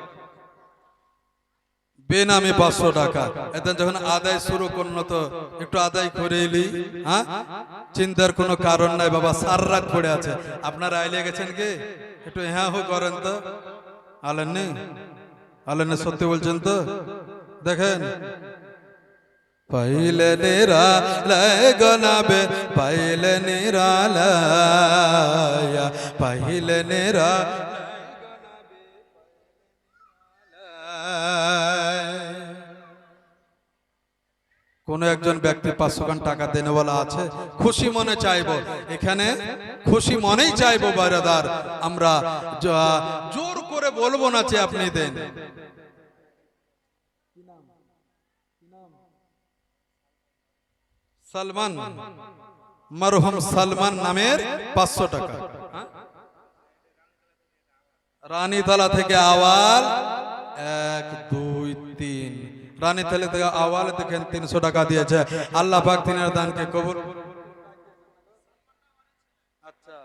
বেনামে 500 টাকা। এতে যখন আদায় শুরু করলো তো একটু আদায় করে এলি, হ্যাঁ, চিন্তার কোনো কারণ নাই বাবা। সার রাত পড়ে আছে, আপনারা আইলে গেছেন কি? একটু হ্যাঁ হো করেন তো। আলেন নেই, আলেন সত্যি বলছেন তো? দেখেন, পাইলে নিরালায় গনাবে, পাইলে নিরালায়, পাইলে নিরালায়। কোন একজন ব্যক্তি 500 খান টাকা দেনে বলা আছে, খুশি মনে চাইবো, এখানে খুশি মনেই চাইবো বারাদার। আমরা জোর করে বলবো না যে আপনি দেন। সালমান, মরহুম সালমান নামের 500 টাকা। রানীতলা থেকে আওয়াল 1 2 3, রানীতলা থেকে আওয়াল দেখেন 300 টাকা দিয়েছে। আল্লাহ পাক তিনার দানকে কবুল। আচ্ছা,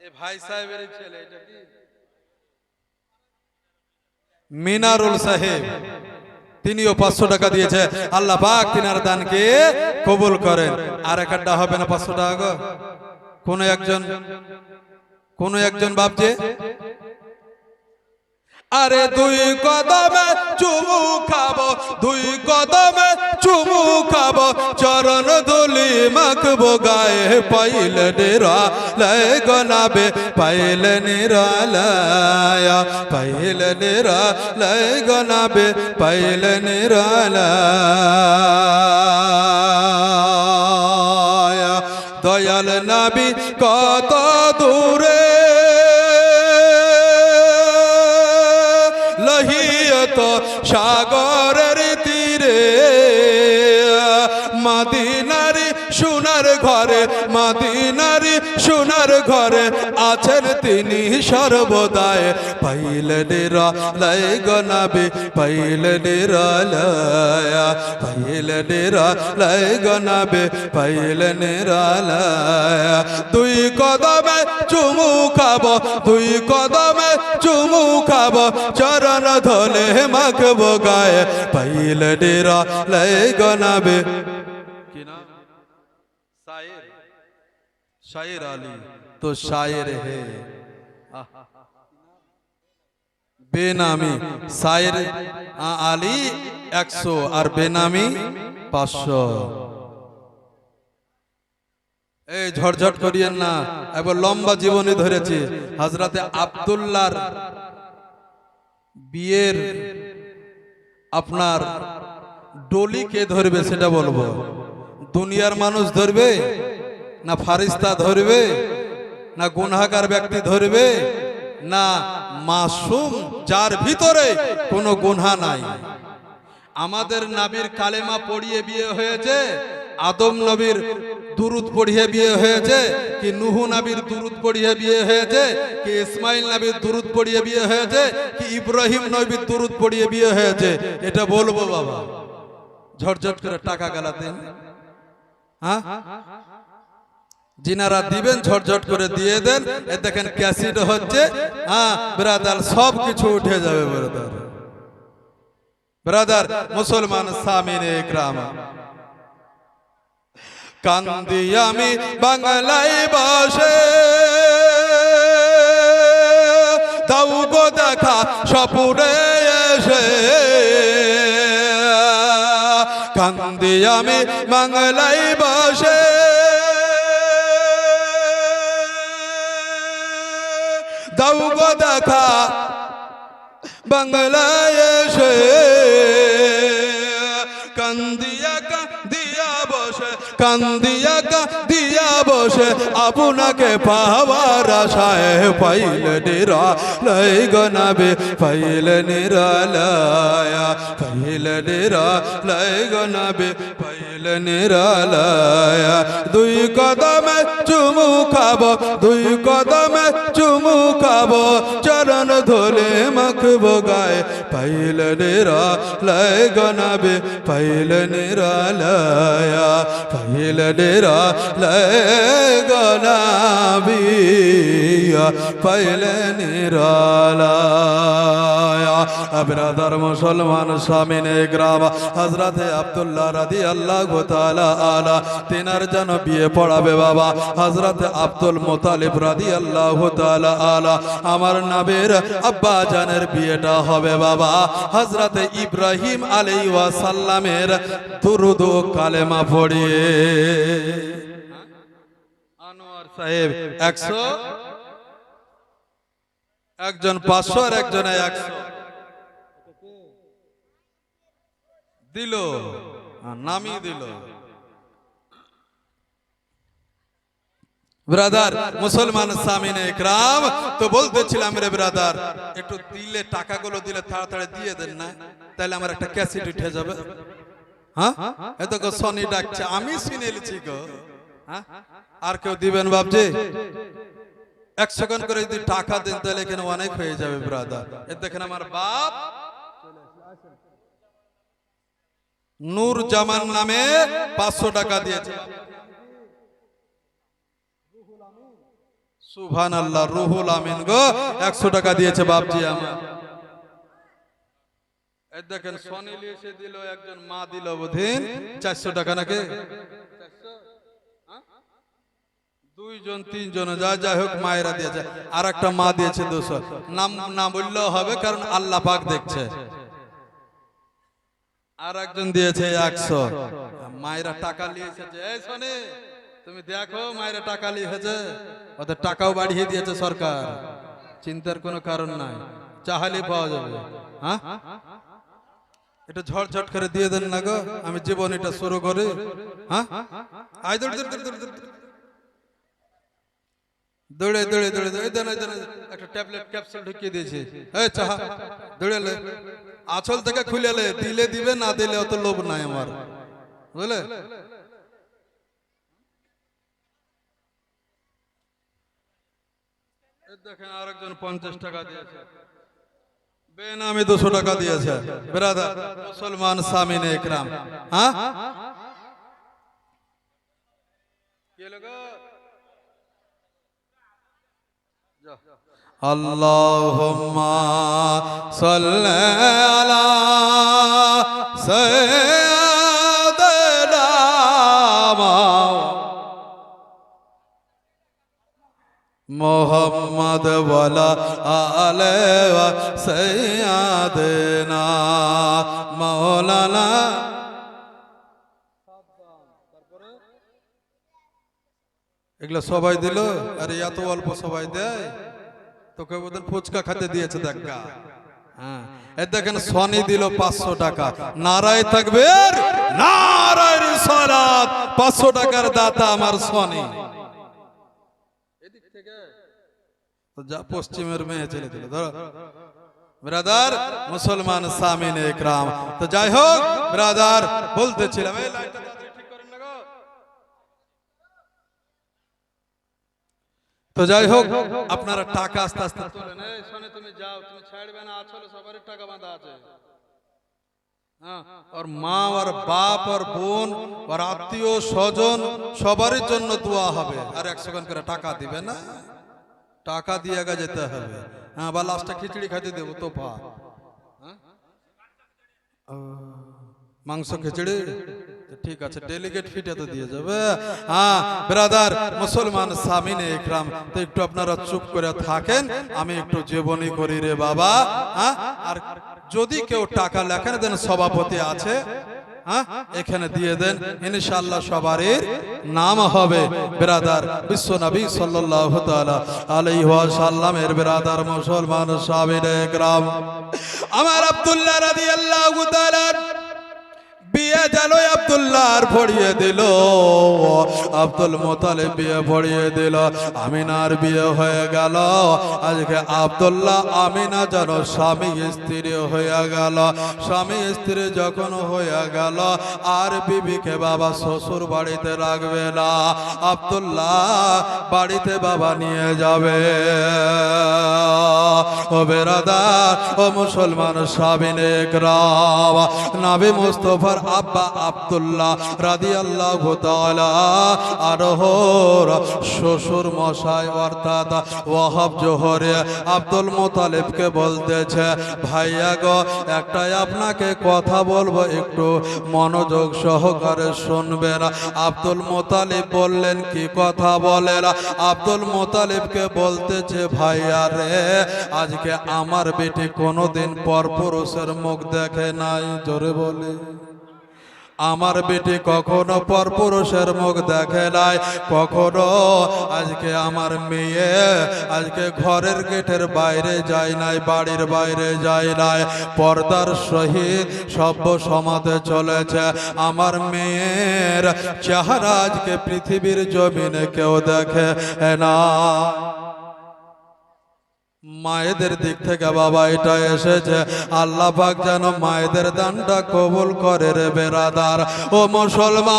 এই ভাই সাহেবের ছেলে, এটা কি মিনারুল সাহেব, তিনিও 500 টাকা দিয়েছে। আল্লাহ পাক তিনার দানকে কবুল করেন। আর একটা হবে না 500 টাকা গো? কোন একজন ভাবছে, আরে 2 কদমে চুমু খাবো, 2 কদমে চুমু খাবো, চরণ ধুলি মাখবো গায়ে, পাইলে নিরালায় গনাবে, পাইলে নিরালায়, পাইলে নিরালায় গনাবে, পাইলে নিরালায়। দয়াল নবী কত দূরে, লহিয়ত সাগরের তীরে, মদিনারি সোনার ঘরে, মদিনারি সোনার ঘরে আছেন তিনি সর্বদায়। পাইলে নিরালায় গনাবে, পাইলে নিরালায়, পাইলে নিরালায় গনাবে, পাইলে নিরালায়। 2 কদমে চুমু খাবো, 2 কদমে চুমু খাবো, চরণ ধলে মাখবো গায়ে, পাইলে নিরালায় গনাবে। কি নাম? শায়ের, শায়ের আলী তো শায়ের হে, বেনামি শায়ের আলী 100 আর বেনামি 500। এই ঝটঝট করিয়েন না, একবার লম্বা জীবনী ধরেছি। হযরতে আব্দুল্লাহর বিয়ের আপনার ডলি কে ধরবে সেটা বলবো। দুনিয়ার মানুষ ধরবে না ফারিস্তা ধরবে, না গুনাহগার ব্যক্তি ধরবে, না মাসুম যার ভিতরে কোনো গুনাহ নাই। আমাদের নবীর কালেমা পড়িয়ে বিয়ে হয়েছে, আদম নবীর দুরুদ পড়িয়ে বিয়ে হয়েছে, কি নূহ নবীর দুরুদ পড়িয়ে বিয়ে হয়েছে, কি ইসমাইল নবীর দুরুদ পড়িয়ে বিয়ে হয়েছে, কি ইব্রাহিম নবীর দুরুদ পড়িয়ে বিয়ে হয়েছে, এটা বলবো বাবা। ঝটঝট করে টাকা গালা দেন, হ্যাঁ, যিনারা দিবেন ঝটঝট করে দিয়ে দেন। এ দেখেন ক্যাসেট হচ্ছে, হ্যাঁ ব্রাদার, সব কিছু উঠে যাবে ব্রাদার। ব্রাদার মুসলমান সামিনে ইকরাম, কান্দি আমি বাংলায় বসে, দাও গো দেখা স্বপ্নে এসে, কান্দি আমি বাংলায় বসে, দাও গো দেখা বাংলায় এসে, কান্দিয়া কান্দিয়া কান্দিয়া কান্দিয়া বসে আপনাকে পাওয়ার আশায় পাইলে নিরালয় গো নবী পাইলে নিরালয় পাইলে নিরালয় গো নবী পাইলে নিরালয় দুই কদমে চুমু খাবো দুই কদমে চুমু খাবো চরণ ধুলে মাখবো গায়ে পাইলে নিরালয় গো নবী পাইলে নিরালয় পাইলে নিরালয় গো নবী পাইলে নিরালয় ব্রাদার মুসলমান সামিনে গ্রাম হযরতে আব্দুল্লাহ রাদিয়াল্লাহু তাআলা আলা তিনার যেন বিয়ে পড়াবে বাবা হযরতে আব্দুল মুতালিব রাদিয়াল্লাহু তাআলা আলা আমার নবীর আব্বা জানের বিয়েটা হবে বাবা হযরতে ইব্রাহিম আলাইহিস সালামের দুরূদ ও কালেমা পড়িয়ে আনোয়ার সাহেব 100 একজন 500 আর একজনে 100 দিল নামই দিল ব্রাদার মুসলমান সামিনে ইকরাম তো বলতেছিলাম রে ব্রাদার একটু দিলে টাকাগুলো দিলে তাড়াতাড়ি দিয়ে দেন না তাহলে আমার একটা ক্যাসেট উঠে যাবে হ্যাঁ এত গো সনি ডাকছে আমি শুনেছি গো হ্যাঁ আর কেউ দিবেন বাপজি 1 সেকেন্ড করে যদি টাকা দেন তাহলে এখানে অনেক হয়ে যাবে ব্রাদার এই দেখেন আমার বাপ নূর জামান নামে 500 টাকা দিয়েছে সুবহানাল্লাহ রুহুল আমিন গো 100 টাকা দিয়েছে বাপজি আমার এই দেখেন সোনি লিয়ে দিল একজন মা দিল বুঝিন 400 টাকা নাকি 400 দুইজন তিনজন যাই হোক মায়েরা দিয়েছে আর একটা মা দিয়েছে 200 নাম না বললেও হবে কারণ আল্লাহ পাক দেখছে আর একজন দিয়েছে 100 মায়েরা টাকা নিয়েছে এই সোনি তুমি দেখো মায়েরা টাকা নিয়েছে ওদের টাকাও বাড়িয়ে দিয়েছে সরকার চিন্তার কোনো কারণ নাই চাইলে পাওয়া যাবে হ্যাঁ এটা ঝটঝট করে দিয়ে দেন না গো আমি জীবন এটা শুরু করি হ্যাঁ আই দৌড়ে দৌড়ে দৌড়ে দৌড়ে দেন একটা ট্যাবলেট ক্যাপসুল ঢুকিয়ে দিয়েছে এই চাহা দৌড়েলে আঁচল থেকে খুলেলে দিলে দিবে না দিলে অত লোভ নাই আমার বুঝলে দেখেন আরেকজন 50 টাকা দিয়েছে বেনামে 200 টাকা দিয়েছে ব্রাদার মুসলমান সামিনে ইকরাম হ্যাঁ কে লগো আল্লাহুম্মা সাল্লি আলা সাইয়্যিদিনা মুহাম্মদ ওয়ালা আলে ওয়া সাইয়্যিদিনা মাওলানা এগুলো সবাই দিল আরে এত অল্প সবাই দেয় তোকে ওদের ফুচকা খেতে দিয়েছে দেখা হ্যাঁ এই দেখেন সনি দিল 500 টাকা নারায়ে তাকবীর নারায়ে রিসালাত 500 টাকার দাতা আমার সনি এদিক থেকে তো যা পশ্চিমের মেয়ে চলে দিল ধরো ব্রাদার মুসলমান সামিনে ইকরাম তো যাই হোক ব্রাদার বলতেছিলাম এই লাইটটা ঠিক করেন না গো তো যাই হোক আপনারা টাকা আস্তে আস্তে তোলেন এই শুনে তুমি যাও তুমি ছাড়বে না আসলে সবার টাকা বাঁধা আছে হ্যাঁ আর মা আর বাপ আর বোন আর আত্মীয় স্বজন সবার জন্য দোয়া হবে আর 100 টাকা করে টাকা দিবে না টাকা দিয়ে আগে যেতে হবে হ্যাঁ বা লাস্টে খিচুড়ি খাইতে দেব তোফা হ্যাঁ মাংস খিচুড়ি ঠিক আছে ডেলিগেট ফিটে তো দিয়ে যাবে হ্যাঁ ব্রাদার মুসলমান সামিনে ইকরাম তো একটু আপনারা চুপ করে থাকেন আমি একটু জীবনী করি রে বাবা হ্যাঁ আর যদি কেউ টাকা লেখেন দেন সভাপতি আছে হ্যাঁ এখানে দিয়ে দেন ইনশাআল্লাহ সবারই নাম হবে ব্রাদার বিশ্ব নবী সাল্লাল্লাহু তাআলা আলাইহি ওয়াসাল্লামের ব্রাদার মুসলমান সামিনে ইকরাম আমার আব্দুল্লাহ রাদিয়াল্লাহু তাআলা বিয়ে বিয়ে গেল আব্দুল্লাহর পড়িয়ে দিল, আব্দুল মুতালিব বিয়ে পড়িয়ে দিল, আমিনার বিয়ে হয়ে গেল। আজকে আব্দুল্লাহ আমিনা যেন স্বামী স্ত্রী হয়ে গেল। স্বামী স্ত্রী যখন হয়ে গেল আর বিবিকে বাবা শ্বশুর বাড়িতে রাখবে না, আব্দুল্লাহ বাড়িতে বাবা নিয়ে যাবে। ও বেরাদার, ও মুসলমান সাবিনে کرام, নবী মুস্তাফার আব্বা আব্দুল্লাহ রাদিয়াল্লাহু তাআলা আনহুর শ্বশুর মশাই অর্থাৎ ওয়াহাব জোহরে আব্দুল মুতালিবকে বলতেছে, ভাইয়া গো একটাই আপনাকে কথা বলবো, একটু মনোযোগ সহকারে শুনবেন। আব্দুল মুতালিব বললেন, কি কথা বলেন? আব্দুল মুতালিবকে বলতেছে, ভাইয়া রে, আজকে আমার বেটি কোনোদিন পরপুরুষের মুখ দেখে নাই। জোরে বলি, আমার বেটি কখনো পরপুরুষের মুখ দেখে নাই, কখনো আজকে আমার মেয়ে আজকে ঘরের গেটের বাইরে যায় নাই, বাড়ির বাইরে যায় নাই, পর্দার সহিত সভ্য সমাজে চলেছে। আমার মেয়ের চেহারা আজকে পৃথিবীর জমিনে কেউ দেখে না। মায়েদের দিক থেকে বাবা এটা এসেছে, আল্লাহ পাক যেন মায়েদের দানটা কবুল করে রে বেরাদার। ও মুসলমান,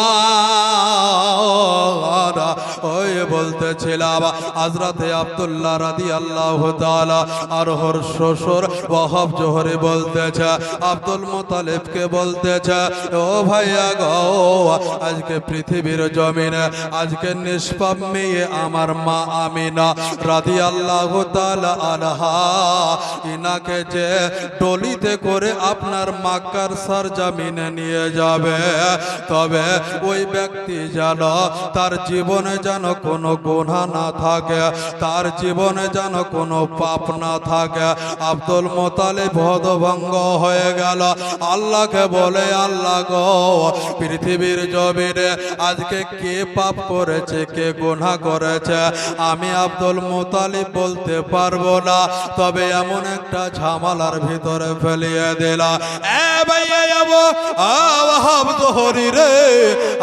ওই বলতেছিলাম হযরতে আব্দুল্লাহ রাদিয়াল্লাহু তাআলা আর ওর শ্বশুর ওয়াহাব জোহরি বলতেছে, আব্দুল মুতালিবকে বলতেছে, ও ভাইয়া গো, আজকে পৃথিবীর জমিনে আজকে নিষ্পাপ মেয়ে আমার মা আমিনা রাদিয়াল্লাহু তাআলা আনহা, ইনাকে যে ডলিতে করে আপনার মক্কার সরজমিনে নিয়ে যাবে, তবে ওই ব্যক্তি যেন তার জীবনে যেন কোনো গুনাহ না থাকে, তার জীবনে যেন কোনো পাপ না থাকে। আব্দুল মুতালিব হতভঙ্গ হয়ে গেল, আল্লাহকে বলে, আল্লাহ গো, পৃথিবীর জমিনে আজকে কে পাপ করেছে, কে গুনাহ করেছে আমি আব্দুল মুতালিব বলতে পারবো না, তবে এমন একটা ঝামেলার ভিতরে ফেলিয়ে দিলা। এ ভাইয়া ওয়াহাব জোহরি রে,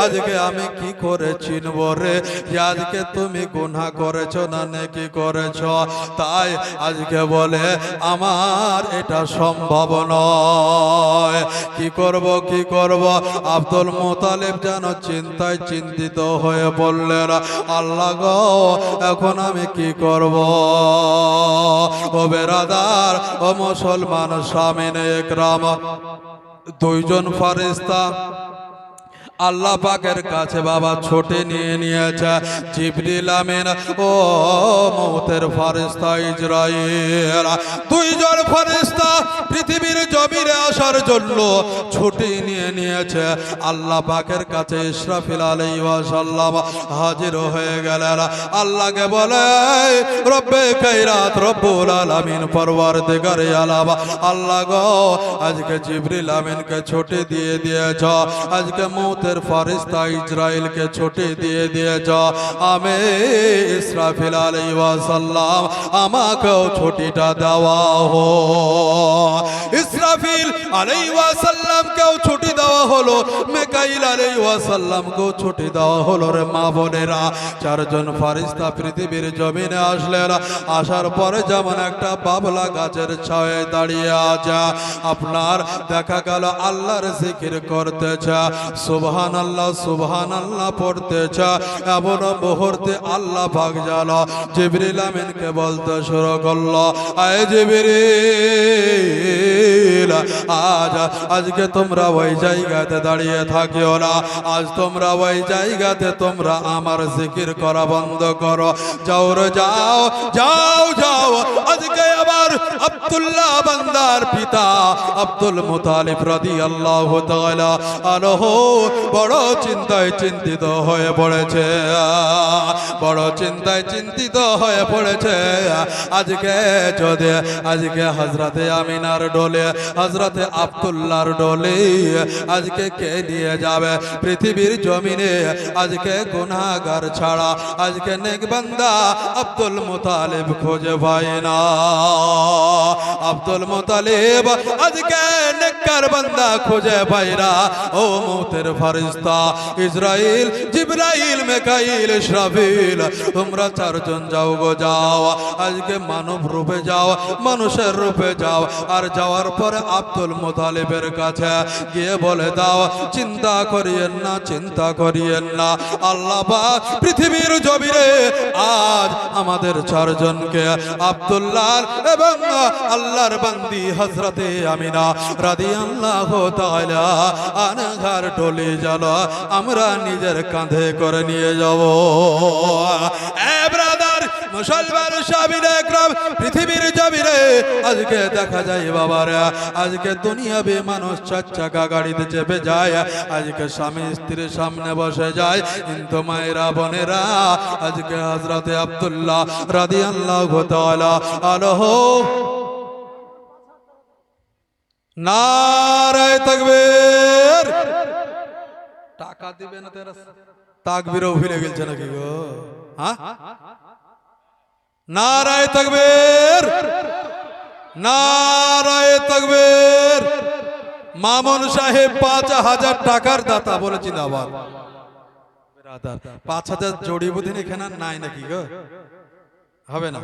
আজকে আমি কি করে চিনব রে যে আজকে তুমি গুনাহ করেছো না নেকি করেছো? তাই আজকে বলে আমার এটা সম্ভব নয়। কি করব, কি করব? আব্দুল মুতালিব যেন চিন্তায় চিন্তিত হয়ে বললেন, আল্লাহ গো, এখন আমি কি করব? ও বেরাদার, ও মুসলমান সামিনে একরাম, দুইজন ফেরেশতা আল্লাহ পাকের কাছে বাবা ছুটে নিয়ে নিয়েছে। জিবরিল আমিন ও মওতের ফেরেশতা ইসরাইল, দুইজন ফেরেশতা পৃথিবীর জমিনে আসার জন্য ছুটে নিয়ে নিয়েছে। আল্লাহ পাকের কাছে ইসরাফিল আলাইহিস সালাম হাজির হয়ে গেলেন। আল্লাহকে বলে, রব্বে কায়নাত রব্বুল আলামিন পরওয়ারদিগারে আলাম, আল্লাহ গো, আজকে জিবরিল আমিনকে ছুটে দিয়ে দিয়েছ, আজকে মওতের ফেরেশতা ইসরাইলকে ছুটি দিয়ে দিয়েছ, আমি ইসরাফিল আলাইহিস সালাম আমাকেও ছুটিটা দেওয়া হো। ইসরাফিল আলাইহিস সালামকেও ছুটি দেওয়া হলো, মিকাইল আলাইহিস সালামকেও ছুটি দেওয়া হলো। রে মা বোনেরা, চারজন ফেরেশতা পৃথিবীর জমিনে আসলেন। আসার পরে যেমন একটা বাবলা গাছের ছায়ায় দাঁড়িয়ে আছে, আপনার দেখা গেল আল্লাহর জিকির করতেছে, সুবহানাল্লাহ সুবহানাল্লাহ পড়তেছে। এমন মুহূর্তে আল্লাহ পাক জানো জিবরিল আমিনকে বলতে শুরু করলো, আয় জিবরিল, আজকে তোমরা ওই জায়গাতে দাঁড়িয়ে থাকিও না, আজ তোমরা ওই জায়গাতে তোমরা আমার জিকির করা বন্ধ করো, যাও রে যাও যাও যাও। আজকে আবার আব্দুল্লাহ বান্দার পিতা আব্দুল মুতালিব রাদিয়াল্লাহু তাআলা আনহু বড় চিন্তায় চিন্তিত হয়ে পড়েছে, বড় চিন্তায় চিন্তিত হয়ে পড়েছে। আজকে যদি আজকে হযরতে আমিনার ডোলে, হযরতে আব্দুল্লাহর ডোলে আজকে কে নিয়ে যাবে? পৃথিবীর জমিনে আজকে গুনাহগার ছাড়া আজকে নেক বান্দা আব্দুল মুতালিব খুঁজে পায় না। আব্দুল মুতালিব আজকে নেককার বান্দা খুঁজে পায়রা। ও মৌতের ফেরেশতা ইসরাইল, জিবরাইল, মিকাইল, ইসরাফিল, তোমরা চারজন যাও গো যাও, আজকে মানব রূপে যাও, মানুষের রূপে যাও, আর যাওয়ার পরে আব্দুল মুতালিবের কাছে গিয়ে বলে দাও, চিন্তা করিয়েন না, চিন্তা করিয়েন না, আল্লাহ পাক পৃথিবীর জমিনে আজ আমাদের চারজনকে আব্দুল্লাহ এবং আল্লাহর বান্দি হযরতে আমিনা রাদিয়াল্লাহু তাআলা আনহার ডলি যেন আমরা নিজের কাঁধে করে নিয়ে যাব। এ ব্রাদার মুসলমান সাহাবীরা একরাম, পৃথিবীর জমিনে আজকে দেখা যায় বাবারা, আজকে দুনিয়াবে মানুষ চার চাকা গাড়িতে চেপে যায়, আজকে স্বামী স্ত্রীর সামনে বসে যায়, কিন্তু মায়েরা বোনেরা আজকে হযরতে আব্দুল্লাহ রাদিয়াল্লাহু তাআলা আনহু নারে তাকবীর, টাকা দিবে না তেরা তাকবীরও ভুলে গেছে নাকি গো? হ্যাঁ, নারে তাকবীর, নারে তাকবীর। মামুন সাহেব 5000 টাকার দাতা বলেছি আবার 5000 জড়িবুদ্দিন এখানে নাই নাকি গো? হবে না,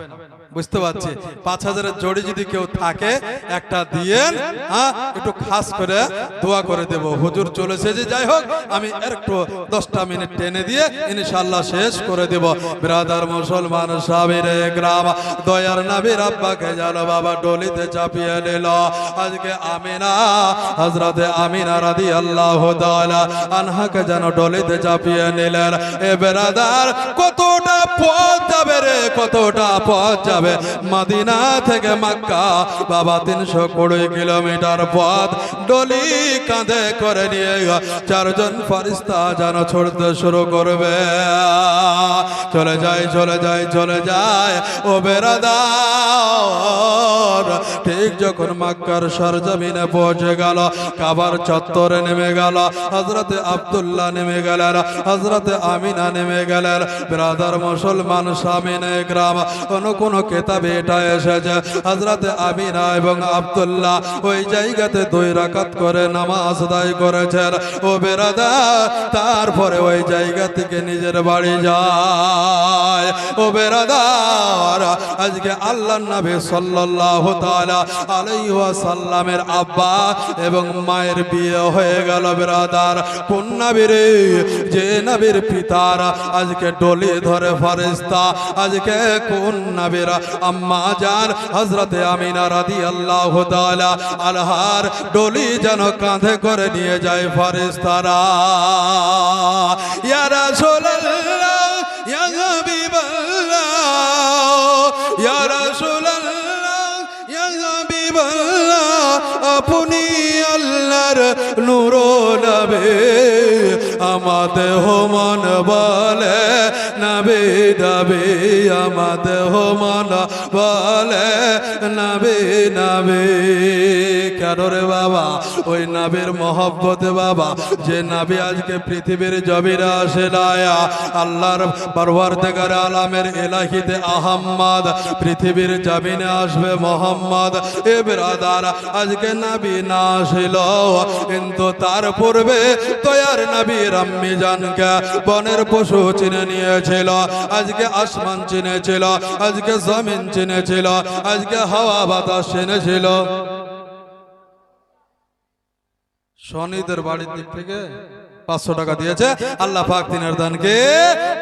বুঝতে পারছি। 5000 জড়ি যদি কেউ থাকে একটা দিয়েন, হ্যাঁ, একটু খাস করে দোয়া করে দেব। হুজুর চলেছে যে, যাই হোক আমি একটু 10টা মিনিট টেনে দিয়ে ইনশাআল্লাহ শেষ করে দেব। ব্রাদার মুসলমান সাহাবীরে গ্রাম, দয়ার নবীর আব্বাকে জানো বাবা ডলিতে চাপিয়ে নিল। আজকে আমিনা, হযরতে আমিনা রাদিয়াল্লাহু তাআলা আনহাকে জানো ডলিতে চাপিয়ে নিলেন। এ ব্রাদার কতটা পথ যাবে রে, কতটা পথ যাবে মদিনা থেকে মক্কা বাবা, 320 কিলোমিটার পথ ডলি কাঁধে করে নিয়ে চারজন ফেরেশতা যেন ছুটতে শুরু করবে। চলে যায়, চলে যায়, চলে যায়। ও বেরাদার, ঠিক যখন মক্কার সরজমিনে পৌঁছে গেল, কাবার চত্বরে নেমে গেল, হযরতে আব্দুল্লাহ নেমে গেলেন, হযরতে আমিনা নেমে গেলেন। ব্রাদার মুসলমান সামিনে গ্রাম, কোন কিতাবে এটা এসেছে হযরতে আমিনা এবং আব্দুল্লাহ ওই জায়গাতে 2 রাকাত করে নামাজ আদায় করেছেন। ও বেরাদার, তারপরে ওই জায়গা থেকে নিজের বাড়ি যায়। ও বেরাদার, আজকে আল্লাহর নবী সাল্লাল্লাহু তাআলা আলাইহি ওয়াসাল্লামের আব্বা এবং মায়ের বিয়ে হয়ে গেল। বেরাদার, কোন নবীর, যে নবীর পিতার আজকে ডলি ধরে ফেরেশতা, আজকে কোন নবীর আম্মা জান হযরতে আমিনা রাদিয়াল্লাহু তাআলা আনহার ডলি যেন কাঁধে করে নিয়ে যায় ফেরেশতারা। ইয়া রাসূলুল্লাহ, ইয়া হাবিবাল্লাহ, ইয়া রাসূলুল্লাহ, ইয়া হাবিবাল্লাহ, আপনি আল্লাহর নূর নবী, আমাদের মন বলে নবী নবী, আমাদের মন বলে নবী নবী। কেন রে বাবা? ওই নবীর মহব্বতে বাবা, যে নবী আজকে পৃথিবীর জমিনে আসে না, আল্লাহর পরওয়ারদিগার আলামের ইলাহিতে আহম্মদ, পৃথিবীর জমিনে আসবে মোহাম্মদ। এ ব্রাদার, আজকে নবী না আসিল, কিন্তু তার পূর্বে দয়ার নবীর আম্মি জানকে বনের পশু চিনে নিয়েছিল, আজকে আসমান চিনেছিল, আজকে জমিন চিনেছিল, আজকে হাওয়া বাতাস চিনেছিল। শনিদের বাড়ির দিক থেকে 500 টাকা দিয়েছে। আল্লাহ পাক তিনার দানকে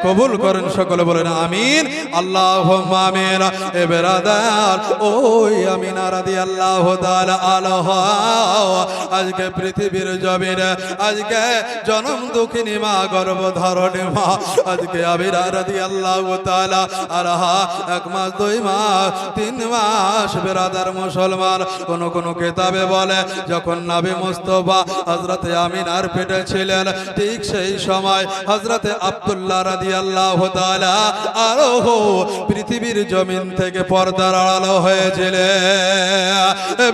কবুল করেন, সকলে বলেন আমিন, আল্লাহুম্মা আমিন। এ বেরাদার, ওই আমিনা রাদিয়াল্লাহু তাআলা আনহা আজকে পৃথিবীর জমিনে, আজকে জনম দুঃখিনী মা, গর্ভধারণী মা, আজকে আমিনা রাদিয়াল্লাহু তাআলা আনহা 1 মাস 2 মাস 3 মাস বেরাদার মুসলমান, কোন কিতাবে বলে যখন নবী মুস্তাফা হযরতে আমিনার পেটে ছিলেন, ঠিক সেই সময় হযরতে আব্দুল্লাহ রাদিয়াল্লাহু তাআলা আনহু পৃথিবীর জমিন থেকে পর্দার আড়াল হয়েছিলেন।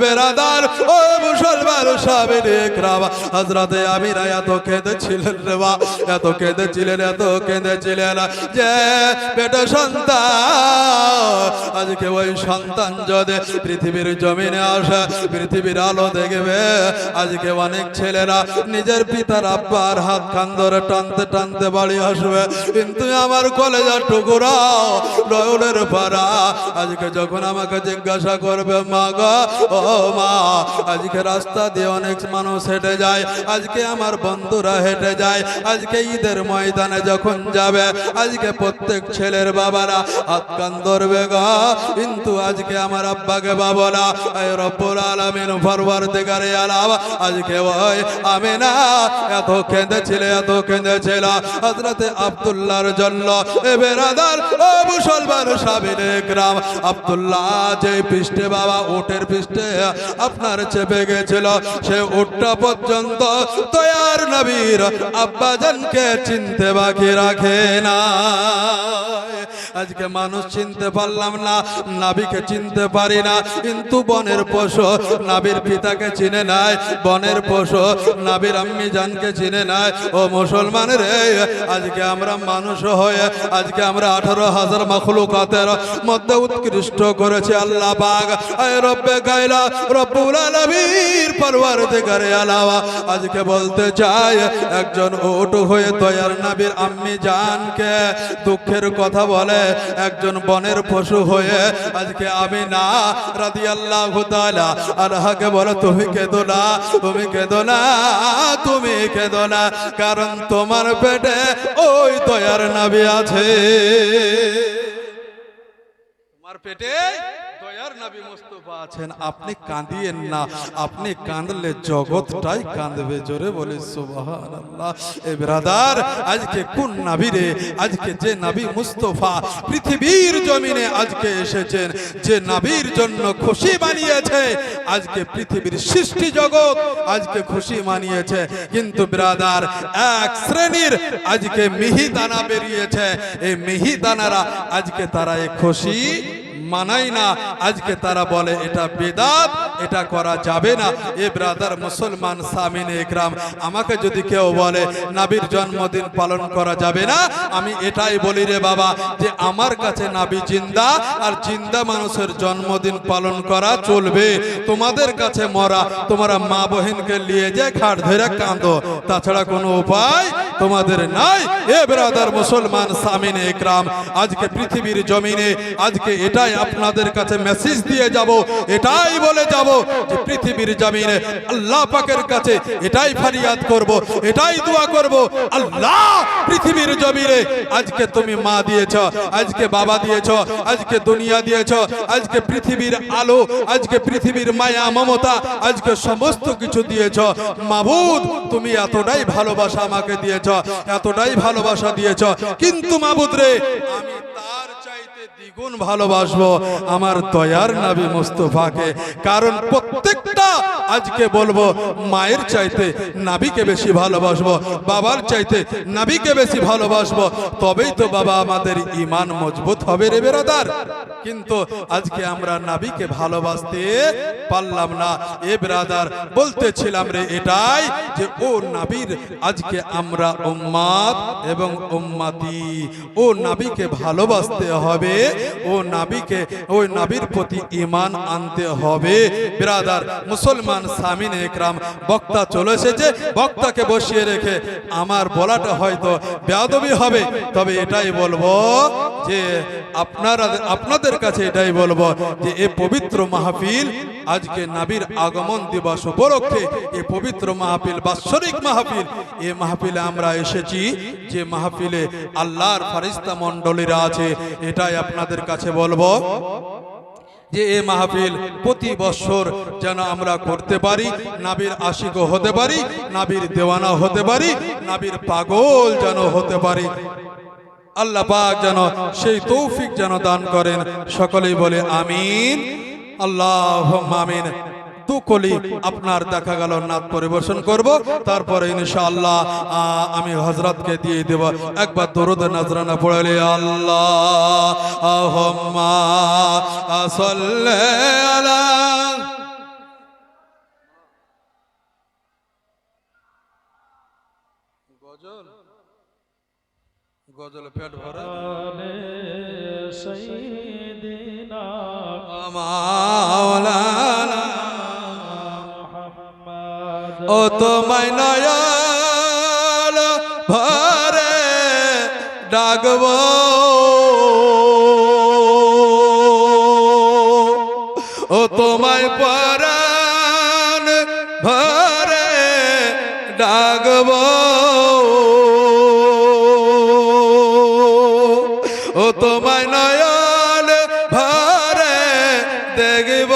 বেরাদার, ও মুসলমান সাবিরে একরাম হযরতে আমিনা এত কেঁদেছিলেন রে বা, এত কেঁদেছিলেন, এত কেঁদেছিলেন যে বেটা সন্তান, আজকে ওই সন্তান যদি পৃথিবীর জমিনে আসে, পৃথিবীর আলো দেখবে, আজকে অনেক ছেলেরা নিজের পিতার আব্বার হাত খান ধরে টানতে টানতে বাড়ি আসবে, কিন্তু আমার কলেজার টুকুরা নয়নের পারা আজকে যখন আমাকে জিজ্ঞাসা করবে মা গো ও মা, আজকে রাস্তা দিয়ে অনেক মানুষ হেঁটে যায়, আজকে আমার বন্ধুরা হেঁটে যায়, আজকে ঈদের ময়দানে যখন যাবে, আজকে প্রত্যেক ছেলের বাবারা হাত কান ধরবে গো, কিন্তু আজকে আমার আব্বাকে বাবা না, এই রব্বুল আলামিন পরওয়ারদিগারে আলাম আজকে ওই আমিনা এত কেঁদেছিল, এত কেঁদেছিল হযরতে আব্দুল্লাহর জন্য। এ বেরাদার ও মুসলমান সাবিরে একরাম, আব্দুল্লাহ যে পৃষ্ঠে বাবা উটের পৃষ্ঠে আপনার চেপে গেছিল, সে উটটা পর্যন্ত দয়ার নবীর আব্বাজানকে চিনতে বাকি রাখে না। আজকে মানুষ চিনতে পারলাম না, নাবিকে চিনতে পারি না, কিন্তু বনের পশু নাবির পিতাকে চিনে নাই, বনের পশু নাবির আম্মি জানকে চিনে নাই। ও মুসলমান রে, আজকে আমরা মানুষ হয়ে আজকে আমরা 18,000 মাখলুকাতের মধ্যে উৎকৃষ্ট করেছে আল্লাহ পাক। আয় রব্বে গায়লা রব্বুল আলামিন পরওয়ারদিগারে আলাম আজকে বলতে চাই, একজন উট হয়ে দয়ার নবীর আম্মি জানকে দুঃখের কথা বলে, একজন বনের পশু হয়ে আজকে আমিনা রাদিয়াল্লাহু তাআলা আনহাকে বলে তুমি কেঁদো না, তুমি কেঁদো না, তুমি কেঁদো না, কারণ তোমার পেটে ওই দয়ার নবী আছে, তোমার পেটে দয়ার নবী মুস্তাফা আছেন। আপনি কাঁদিয়েন না, আপনি কাঁদলে জগৎটাই কাঁদবে। জোরে বলি সুবহানাল্লাহ। এ ব্রাদার, আজকে কোন নবী রে, আজকে যে নবী মুস্তাফা পৃথিবীর জমিনে আজকে এসেছেন, যে নবীর জন্য খুশি বানিয়েছে, আজকে পৃথিবীর সৃষ্টি জগৎ আজকে খুশি মানিয়েছে, কিন্তু ব্রাদার এক শ্রেণীর আজকে মিহিদানা বেরিয়েছে, এই মিহিদানারা আজকে তারা এই খুশি মানাই না, আজকে তারা বলে এটা বেদাত, এটা করা যাবে না। এ ব্রাদার মুসলমান সামিনে একরাম, আমাকে যদি কেউ বলে নবীর জন্মদিন পালন করা যাবে না, আমি এটাই বলি রে বাবা যে আমার কাছে নবী জিন্দা, আর জিন্দা মানুষের জন্মদিন পালন করা চলবে। তোমাদের কাছে মরা, তোমরা মা বহিনকে নিয়ে যে ঘাট ধরে কাঁদো, তাছাড়া কোনো উপায় তোমাদের নাই। এ ব্রাদার মুসলমান সামিনে একরাম, আজকে পৃথিবীর জমিনে আজকে এটাই আপনাদের কাছে মেসেজ দিয়ে যাব, এটাই বলে যাব যে পৃথিবীর জমিনে আল্লাহ পাকের কাছে এটাই ফরিয়াদ করব, এটাই দোয়া করব, আল্লাহ পৃথিবীর জমিনে আজকে তুমি মা দিয়েছ, আজকে বাবা দিয়েছ, আজকে দুনিয়া দিয়েছ, আজকে পৃথিবীর আলো, আজকে পৃথিবীর মায়া মমতা, আজকে সমস্ত কিছু দিয়েছ। মাবুদ তুমি এতটাই ভালোবাসা আমাকে দিয়েছ, এতটাই ভালোবাসা দিয়েছ, কিন্তু মাবুদ রে আমি তার চাইতে দ্বিগুণ ভালোবাসবো আমার দয়ার নবী মুস্তাফাকে। কারণ প্রত্যেকটা আজকে বলবো মায়ের চাইতে নবীকে বেশি ভালোবাসবো, বাবার চাইতে নবীকে বেশি ভালোবাসবো, তবেই তো বাবা আমাদের ঈমান মজবুত হবে রে বেরাদার। কিন্তু আজকে আমরা নবীকে ভালোবাসতে পারলাম না। এ ব্রাদার বলতেছিলাম রে এটাই যে ও নবীর আজকে আমরা উম্মত এবং উম্মতি, ও নবীকে ভালোবাসতে হবে, ও নবীকে ওই নবীর প্রতি ঈমান আনতে হবে। ব্রাদার মুসলমান সামিনে একরাম, বক্তা চলে এসেছে, বক্তাকে বসিয়ে রেখে আমার বলাটা হয়তো বেয়াদবি হবে, তবে এটাই বলবো যে আপনাদের কাছে এটাই বলবো যে এ পবিত্র মাহফিল আজকে নবীর আগমন দিবস উপলক্ষে এ পবিত্র মাহফিল, বাৎসরিক মাহফিল, এই মাহফিলে আমরা এসেছি, যে মাহফিলে আল্লাহর ফেরেশতা মণ্ডলীরা আছে, এটাই আপনাদের কাছে বলবো যে এই মাহফিল প্রতি বছর যেন আমরা করতে পারি, নবীর আশিক হতে পারি, নবীর দেওয়ানা হতে পারি, নবীর পাগল যেন হতে পারি। আল্লাহ পাক যেন সেই তৌফিক যেন দান করেন। সকলেই বলে আমিন, আল্লাহুম্মা আমিন। তুকলি আপনার দেখা গেল নাত পরিবেশন করব, তারপরে ইনশাআল্লাহ আমি হযরতকে দিয়ে দেব। একবার দরুদ নজরানা পড়লে আল্লাহুম্মা সাল্লি আলা গজলে পেট ভরে সঈদিনা মাওলানা মুহাম্মদ ও তোমায় নয়ন ভরে ডাকব ও তোমায় পরাণ ভরে ডাকব ও তোমায় নয়ন ভরে দেখব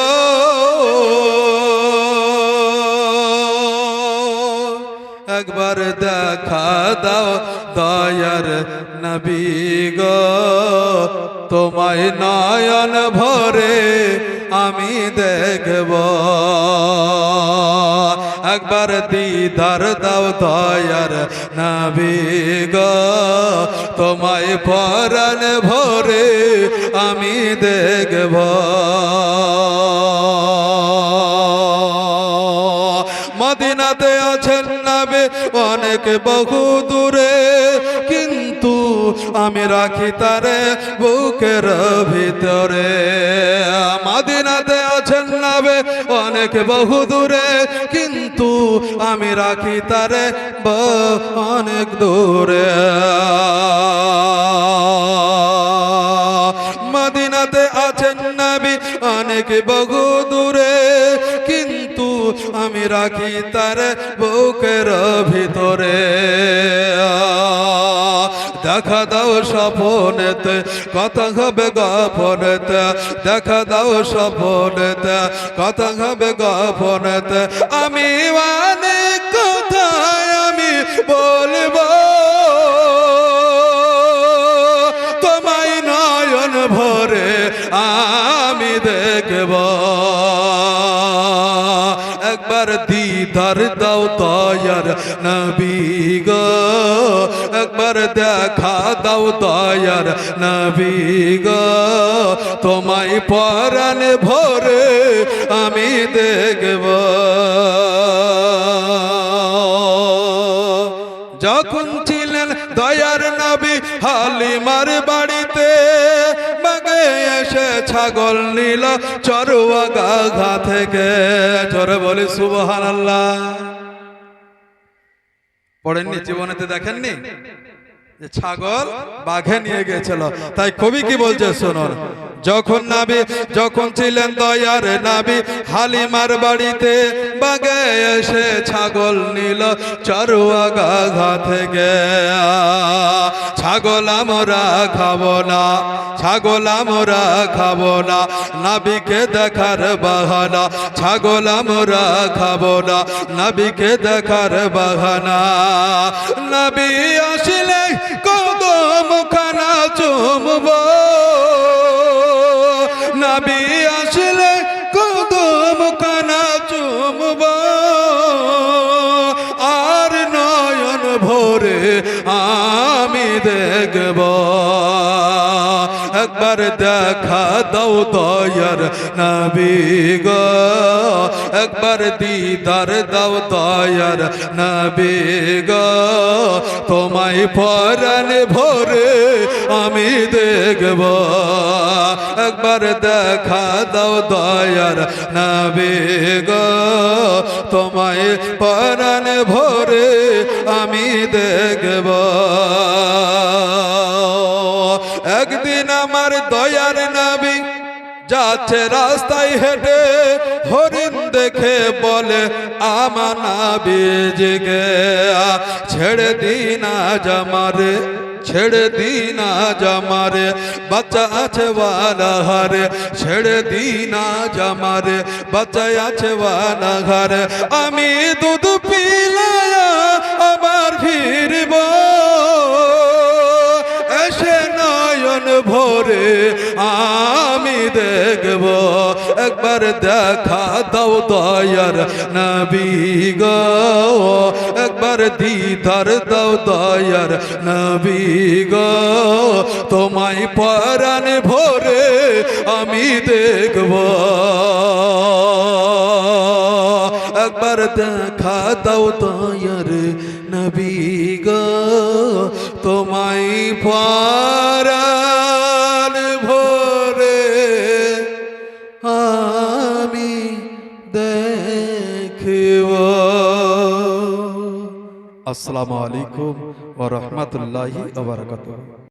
একবার দেখা দাও দয়ার নবী গো তোমায় নয়ন ভরে আমি দেখব একবার দিদার দাও দয়ার নবী গো তোমায় পরাণ ভরে আমি দেখব মদিনাতে আছেন নবী অনেক বহু দূরে কিন্তু আমি রাখি তারে বুকের ভিতরে মদিনাতে আছেন নবী অনেক বহু দূরে কিন্তু আমি রাখি তারে অনেক দূরে মদিনাতে আছেন নবী অনেক বহু দূরে কিন্তু আমি রাখি তার বুকের ভিতরে দেখা দাও স্বপনেতে কথা হবে গোপনেতে দেখা দাও স্বপনেতে কথা হবে গোপনেতে আমি অনেক কথায় আমি বলবো তোমায় নয়ন ভরে আমি দেখব একবার দিদার দাও দয়ার নবী গো একবার দেখা দাও দয়ার নবী গো তোমায় পরাণ ভরে আমি দেখব যখন ছিলেন দয়ার নবী হালিমার বাড়িতে বাগে এসে ছাগল নিল চরুয়া গা থেকে চরে বলি সুবহানাল্লাহ পড়েননি জীবনেতে দেখেননি যে ছাগল বাঘে নিয়ে গেছিল তাই কবি কি বলছে শুনুন যখন ছিলেন দয়ার নবী হালিমার বাড়িতে বাগে এসে ছাগল নিল চরুয়া গা থেকে ছাগল আমরা খাবো না ছাগল আমরা খাবো না নবীকে দেখার বাহানা ছাগল আমরা খাবো না নবীকে দেখার বাহানা নবী আসলে কদম খানা চুমব নবী আসলে কদম খানা চুমব আর নয়ন ভরে আমি দেখব একবার দেখা দাও দয়ার নবী গো একবার দিদার দাও দয়ার নবী গো তোমায় পরাণ ভরে আমি দেখব একবার দেখা দাও দয়ার নবী গো তোমায় পরাণ ভরে আমি দেখব একদিন আমার দয়ার নবী যাচ্ছে রাস্তায় হেঁটে হরিণ দেখে বলে আমার নবীজিকে ছেড়ে দিনা জামারে ছেড়ে দিনা জামারে বাচ্চা আছে ওয়ালা ঘরে ছেড়ে দিনা জামারে বাচ্চা আছে ওয়ালা ঘরে আমি দুধ পিলায়া আবার ফিরব এসে নয়ন ভরে আমি দেখব একবার দেখা দাও দয়ার নবী গো একবার দিদার দাও দয়ার নবী গো তোমায় পরাণ ভরে আমি দেখব একবার দেখা দাও দয়ার নবী গো তোমায় দেখিব। আসসালামু আলাইকুম ওয়া রাহমাতুল্লাহি ওয়া বারাকাতুহু।